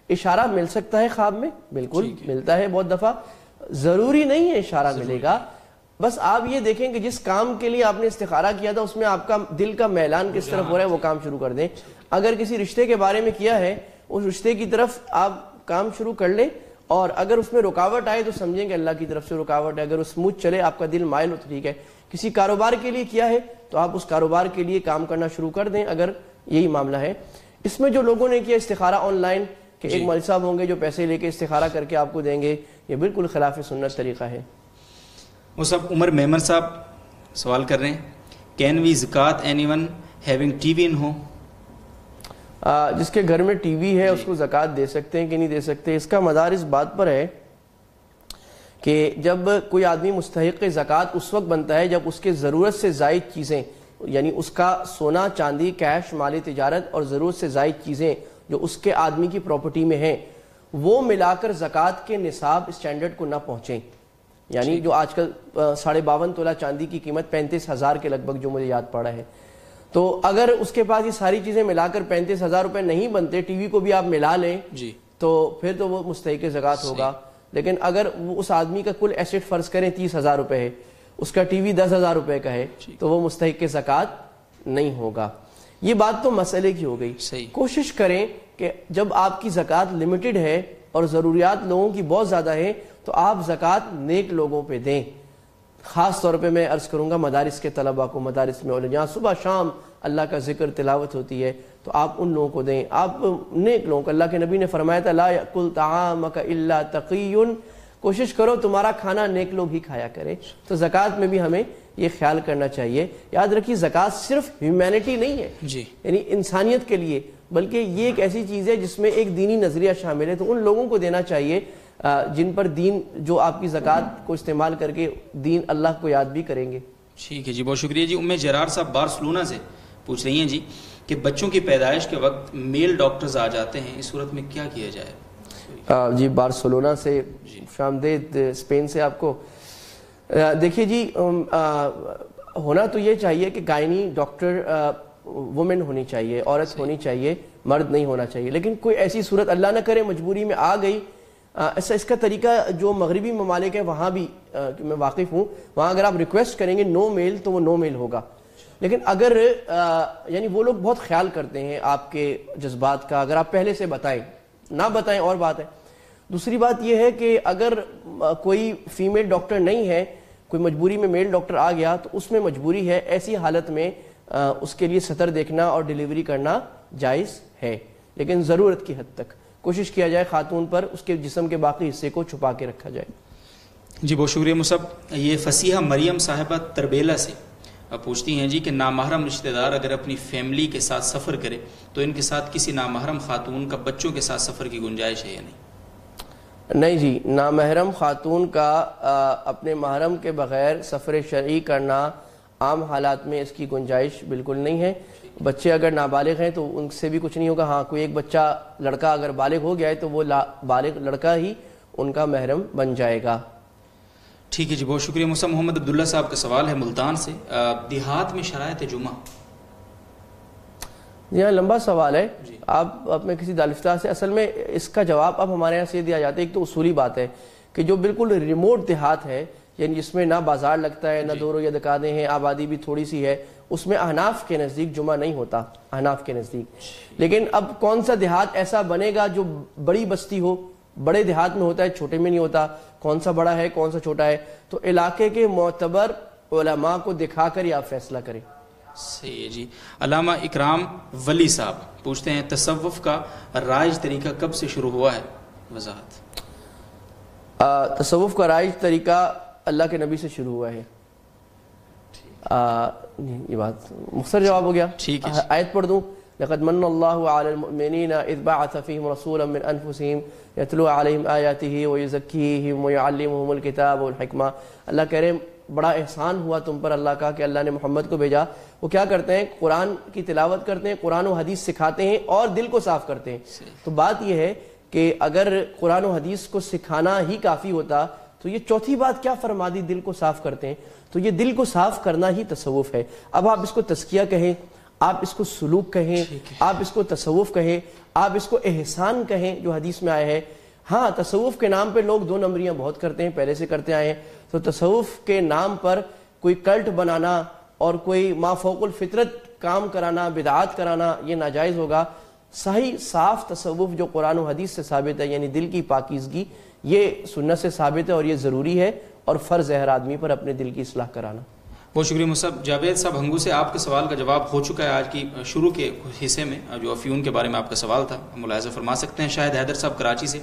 اشارہ مل سکتا ہے خواب میں، بالکل ملتا ہے بہت دفعہ. ضروری نہیں ہے اشارہ ملے گا، بس آپ یہ دیکھیں کہ جس کام کے لیے آپ نے استخارہ کیا تھا اس میں آپ کا دل کا میلان کس طرف ہو رہا ہے، وہ کام شروع کر دیں. اگر کسی رشتے کے بارے میں کیا ہے، اس رشتے کی طرف آپ کام شروع کر لیں، اور اگر اس میں رکاوٹ آئے تو سمجھیں کہ اللہ کی طرف سے رکاوٹ ہے. اگر وہ سموتھ چلے، آپ کا دل مائل ہو تو ٹھیک ہے. کسی کاروبار کے لیے کیا ہے تو آپ اس کاروبار کے لیے کام کرنا شروع کر دیں اگر یہی معاملہ ہے. اس میں جو لوگوں نے کیا استخارہ آن لائن کہ ایک مولوی صاحب ہوں گے جو پیسے لے کے استخارہ کر کے آپ کو دیں گے، یہ بالکل خلاف سنت طریقہ ہے. وہ سب عمر میمن صاحب سوال کر رہے ہیں، کین وی زکات any one having T V in home? جس کے گھر میں ٹی وی ہے اس کو زکوٰۃ دے سکتے ہیں کہ نہیں دے سکتے؟ اس کا مدار اس بات پر ہے کہ جب کوئی آدمی مستحق زکوٰۃ اس وقت بنتا ہے جب اس کے ضرورت سے زائد چیزیں، یعنی اس کا سونا چاندی کیش مالی تجارت اور ضرورت سے زائد چیزیں جو اس کے آدمی کی پراپرٹی میں ہیں، وہ ملا کر زکوٰۃ کے نصاب اسٹینڈرڈ کو نہ پہنچیں. یعنی جو آج کل 52.5 تولہ چاندی کی قیمت 35,000 کے لگ بھگ جو مجھے یاد پڑا ہے، تو اگر اس کے پاس یہ ساری چیزیں ملا کر 35,000 روپے نہیں بنتے، ٹی وی کو بھی آپ ملا لیں تو پھر تو وہ مستحق زکوٰۃ ہوگا. لیکن اگر وہ اس آدمی کا کل ایسٹ فرض کریں 30,000 روپے ہے، اس کا ٹی وی 10,000 روپے کا ہے، تو وہ مستحق زکوٰۃ نہیں ہوگا. یہ بات تو مسئلے کی ہو گئی. کوشش کریں کہ جب آپ کی زکوٰۃ لمیٹڈ ہے اور ضروریات لوگوں کی بہت زیادہ ہے تو آپ زکوٰۃ نیک لوگوں پہ دیں. خاص طور پہ میں عرض کروں گا مدارس کے طلباء کو، مدارس میں جہاں صبح شام اللہ کا ذکر تلاوت ہوتی ہے، تو آپ ان لوگوں کو دیں، آپ نیک لوگوں کو۔ اللہ کے نبی نے فرمایا تھا لا یأکل طعامک الا تقی، کوشش کرو تمہارا کھانا نیک لوگ ہی کھایا کرے۔ تو زکوٰۃ میں بھی ہمیں یہ خیال کرنا چاہیے۔ یاد رکھیے زکوٰۃ صرف ہیومینٹی نہیں ہے، یعنی انسانیت کے لیے، بلکہ یہ ایک ایسی چیز ہے جس میں ایک دینی نظریہ شامل ہے، تو ان لوگوں کو دینا چاہیے جن پر دین، جو آپ کی زکوٰۃ کو استعمال کر کے دین اللہ کو یاد بھی کریں گے۔ ٹھیک ہے جی، بہت شکریہ جی۔ ام جرار صاحب بارسلونا سے پوچھ رہی ہیں جی کہ بچوں کی پیدائش کے وقت میل ڈاکٹرز آ جاتے ہیں، اس صورت میں کیا کیا جائے؟ جی بارسلونا سے شامدید، اسپین سے آپ کو دیکھیے جی، ہونا تو یہ چاہیے کہ گائنی ڈاکٹر وومن ہونی چاہیے، عورت ہونی چاہیے، مرد نہیں ہونا چاہیے۔ لیکن کوئی ایسی صورت اللہ نہ کرے مجبوری میں آ گئی، ایسا اس کا طریقہ جو مغربی ممالک ہیں وہاں بھی میں واقف ہوں، وہاں اگر آپ ریکویسٹ کریں گے نو میل تو وہ نو میل ہوگا۔ لیکن اگر یعنی وہ لوگ بہت خیال کرتے ہیں آپ کے جذبات کا، اگر آپ پہلے سے بتائیں، نہ بتائیں اور بات ہے۔ دوسری بات یہ ہے کہ اگر کوئی فیمیل ڈاکٹر نہیں ہے، کوئی مجبوری میں میل ڈاکٹر آ گیا، تو اس میں مجبوری ہے، ایسی حالت میں اس کے لیے سطر دیکھنا اور ڈیلیوری کرنا جائز ہے، لیکن ضرورت کی حد تک کوشش کیا جائے خاتون پر اس کے جسم کے باقی حصے کو چھپا کے رکھا جائے۔ جی بہت شکریہ مصعب۔ یہ فصیحہ مریم صاحبہ تربیلا سے پوچھتی ہیں جی کہ نامحرم رشتہ دار اگر اپنی فیملی کے ساتھ سفر کرے تو ان کے ساتھ کسی نامحرم خاتون کا بچوں کے ساتھ سفر کی گنجائش ہے یا نہیں؟ نہیں جی، نامحرم خاتون کا اپنے محرم کے بغیر سفر شرعی کرنا عام حالات میں اس کی گنجائش بالکل نہیں ہے۔ بچے اگر نابالغ ہیں تو ان سے بھی کچھ نہیں ہوگا، ہاں کوئی ایک بچہ لڑکا اگر بالغ ہو گیا ہے تو وہ بالغ لڑکا ہی ان کا محرم بن جائے گا۔ ٹھیک ہے جی، بہت شکریہ مصعب۔ محمد عبداللہ صاحب کا سوال ہے ملتان سے، دیہات میں شرائط جمعہ۔ یہ لمبا سوال ہے، آپ اپنے کسی دارالفتہ سے، اصل میں اس کا جواب اب ہمارے یہاں سے دیا جاتا ہے۔ ایک تو اصولی بات ہے کہ جو بالکل ریموٹ دیہات ہے، یعنی جس میں نہ بازار لگتا ہے، نہ دور و یا دکانیں ہیں، آبادی بھی تھوڑی سی ہے، اس میں احناف کے نزدیک جمعہ نہیں ہوتا، احناف کے نزدیک۔ لیکن اب کون سا دیہات ایسا بنے گا جو بڑی بستی ہو؟ بڑے دیہات میں ہوتا ہے، چھوٹے میں نہیں ہوتا۔ کون سا بڑا ہے کون سا چھوٹا ہے؟ تو علاقے کے معتبر علماء کو دکھا کر یا فیصلہ کریں۔ صحیح ہے جی۔ علامہ اکرام ولی صاحب پوچھتے ہیں تصوف کا رائج طریقہ کب سے شروع ہوا ہے؟ وضاحت۔ تصوف کا رائج طریقہ اللہ کے نبی سے شروع ہوا ہے۔ یہ بات مختصر جواب ہو گیا۔ ٹھیک ہے، آیت پڑھ دوں؟ لقد من اللہ علی المؤمنین اذ بعث فیہم رسولا من انفسہم یتلو علیہم آیاتہ ویزکیہم ویعلمہم الکتاب والحکمہ۔ اللہ کہہ رہے ہیں بڑا احسان ہوا تم پر اللہ کا کہ اللہ نے محمد کو بھیجا۔ وہ کیا کرتے ہیں؟ قرآن کی تلاوت کرتے ہیں، قرآن و حدیث سکھاتے ہیں اور دل کو صاف کرتے ہیں۔ تو بات یہ ہے کہ اگر قرآن و حدیث کو سکھانا ہی کافی ہوتا تو یہ چوتھی بات کیا فرما دی؟ دل کو صاف کرتے ہیں۔ تو یہ دل کو صاف کرنا ہی تصوف ہے۔ اب آپ اس کو تزکیہ کہیں، آپ اس کو سلوک کہیں، آپ اس کو تصوف کہیں، آپ اس کو احسان کہیں جو حدیث میں آیا ہے۔ ہاں تصوف کے نام پہ لوگ دو نمبریاں بہت کرتے ہیں، پہلے سے کرتے آئے ہیں۔ تو تصوف کے نام پر کوئی کلٹ بنانا اور کوئی ما فوق الفطرت کام کرانا، بدعات کرانا، یہ ناجائز ہوگا۔ صحیح صاف تصوف جو قرآن و حدیث سے ثابت ہے، یعنی دل کی پاکیزگی، یہ سنت سے ثابت ہے اور یہ ضروری ہے اور فرض ہے ہر آدمی پر اپنے دل کی اصلاح کرانا۔ بہت شکریہ مصعب۔ جاوید صاحب ہنگو سے آپ کے سوال کا جواب ہو چکا ہے آج کی شروع کے حصے میں، جو افیون کے بارے میں آپ کا سوال تھا، ملاحظہ فرما سکتے ہیں۔ شاہد حیدر صاحب کراچی سے،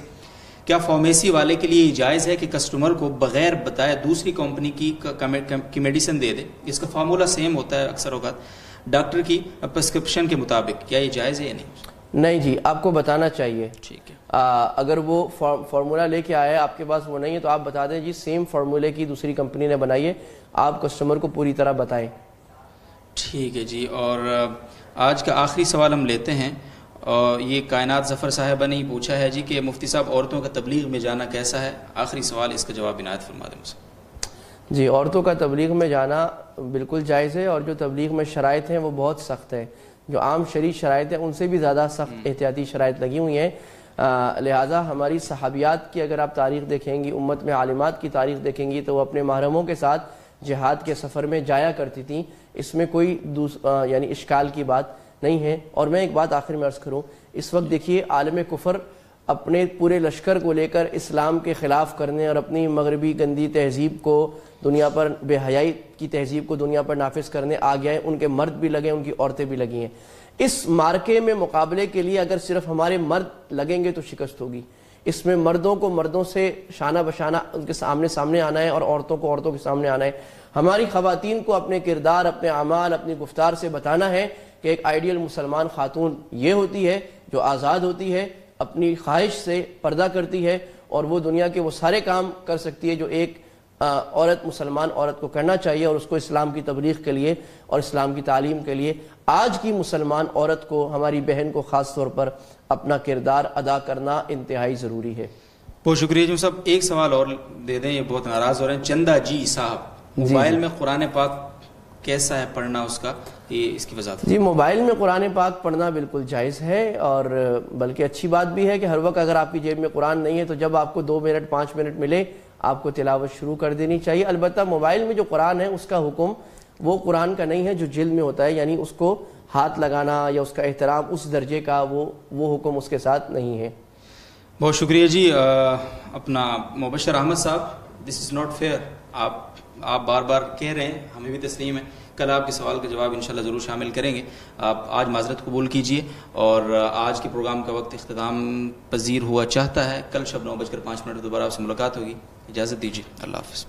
کیا فارمیسی والے کے لیے جائز ہے کہ کسٹمر کو بغیر بتائے دوسری کمپنی کی میڈیسن دے دے؟ اس کا فارمولا سیم ہوتا ہے اکثر اوقات ڈاکٹر کی پرسکرپشن کے مطابق، کیا یہ جائز ہے یا نہیں؟ نہیں جی، آپ کو بتانا چاہیے۔ ٹھیک ہے، اگر وہ فارمولا لے کے آیا ہے، آپ کے پاس وہ نہیں ہے، تو آپ بتا دیں جی سیم فارمولے کی دوسری کمپنی نے بنائی ہے، آپ کسٹمر کو پوری طرح بتائیں۔ ٹھیک ہے جی۔ اور آج کا آخری سوال ہم لیتے ہیں، اور یہ کائنات ظفر صاحبہ نے ہی پوچھا ہے جی کہ مفتی صاحب عورتوں کا تبلیغ میں جانا کیسا ہے؟ آخری سوال، اس کا جواب عنایت فرما دیں مجھے۔ جی، عورتوں کا تبلیغ میں جانا بالکل جائز ہے، اور جو تبلیغ میں شرائط ہیں وہ بہت سخت ہے۔ جو عام شرعی شرائط ہیں ان سے بھی زیادہ سخت احتیاطی شرائط لگی ہوئی ہیں۔ لہٰذا ہماری صحابیات کی اگر آپ تاریخ دیکھیں گی، امت میں عالمات کی تاریخ دیکھیں گی، تو وہ اپنے محرموں کے ساتھ جہاد کے سفر میں جایا کرتی تھیں۔ اس میں کوئی یعنی اشکال کی بات نہیں ہے۔ اور میں ایک بات آخر میں عرض کروں، اس وقت دیکھیے عالم کفر اپنے پورے لشکر کو لے کر اسلام کے خلاف کرنے اور اپنی مغربی گندی تہذیب کو دنیا پر، بے حیائی کی تہذیب کو دنیا پر نافذ کرنے آ گیا ہے. ان کے مرد بھی لگے، ان کی عورتیں بھی لگی ہیں. اس مارکے میں مقابلے کے لیے اگر صرف ہمارے مرد لگیں گے تو شکست ہوگی. اس میں مردوں کو مردوں سے شانہ بشانہ ان کے سامنے آنا ہے اور عورتوں کو عورتوں کے سامنے آنا ہے. ہماری خواتین کو اپنے کردار، اپنے اعمال، اپنی گفتار سے بتانا ہے کہ ایک آئیڈیل مسلمان خاتون یہ ہوتی ہے جو آزاد ہوتی ہے، اپنی خواہش سے پردہ کرتی ہے اور وہ دنیا کے وہ سارے کام کر سکتی ہے جو ایک عورت، مسلمان عورت کو کرنا چاہیے، اور اس کو اسلام کی تبلیغ کے لیے اور اسلام کی تعلیم کے لیے آج کی مسلمان عورت کو، ہماری بہن کو خاص طور پر اپنا کردار ادا کرنا انتہائی ضروری ہے. بہت شکریہ جی صاحب. ایک سوال اور دے دیں، یہ بہت ناراض ہو رہے ہیں. چندہ جی صاحب، موبائل میں قرآن پاک کیسا ہے پڑھنا، اس کا یہ اس کی وضاحت. جی، موبائل میں قرآن پاک پڑھنا بالکل جائز ہے، اور بلکہ اچھی بات بھی ہے کہ ہر وقت اگر آپ کی جیب میں قرآن نہیں ہے تو جب آپ کو 2 منٹ 5 منٹ ملے آپ کو تلاوت شروع کر دینی چاہیے. البتہ موبائل میں جو قرآن ہے اس کا حکم وہ قرآن کا نہیں ہے جو جلد میں ہوتا ہے، یعنی اس کو ہاتھ لگانا یا اس کا احترام اس درجے کا وہ حکم اس کے ساتھ نہیں ہے. بہت شکریہ جی. اپنا مبشر احمد صاحب، دس از ناٹ فیئر. آپ بار بار کہہ رہے ہیں، ہمیں بھی تسلیم ہے. کل آپ کے سوال کا جواب انشاءاللہ ضرور شامل کریں گے. آپ آج معذرت قبول کیجئے، اور آج کے پروگرام کا وقت اختتام پذیر ہوا چاہتا ہے. کل شب 9:05 دوبارہ آپ سے ملاقات ہوگی. اجازت دیجیے. اللہ حافظ.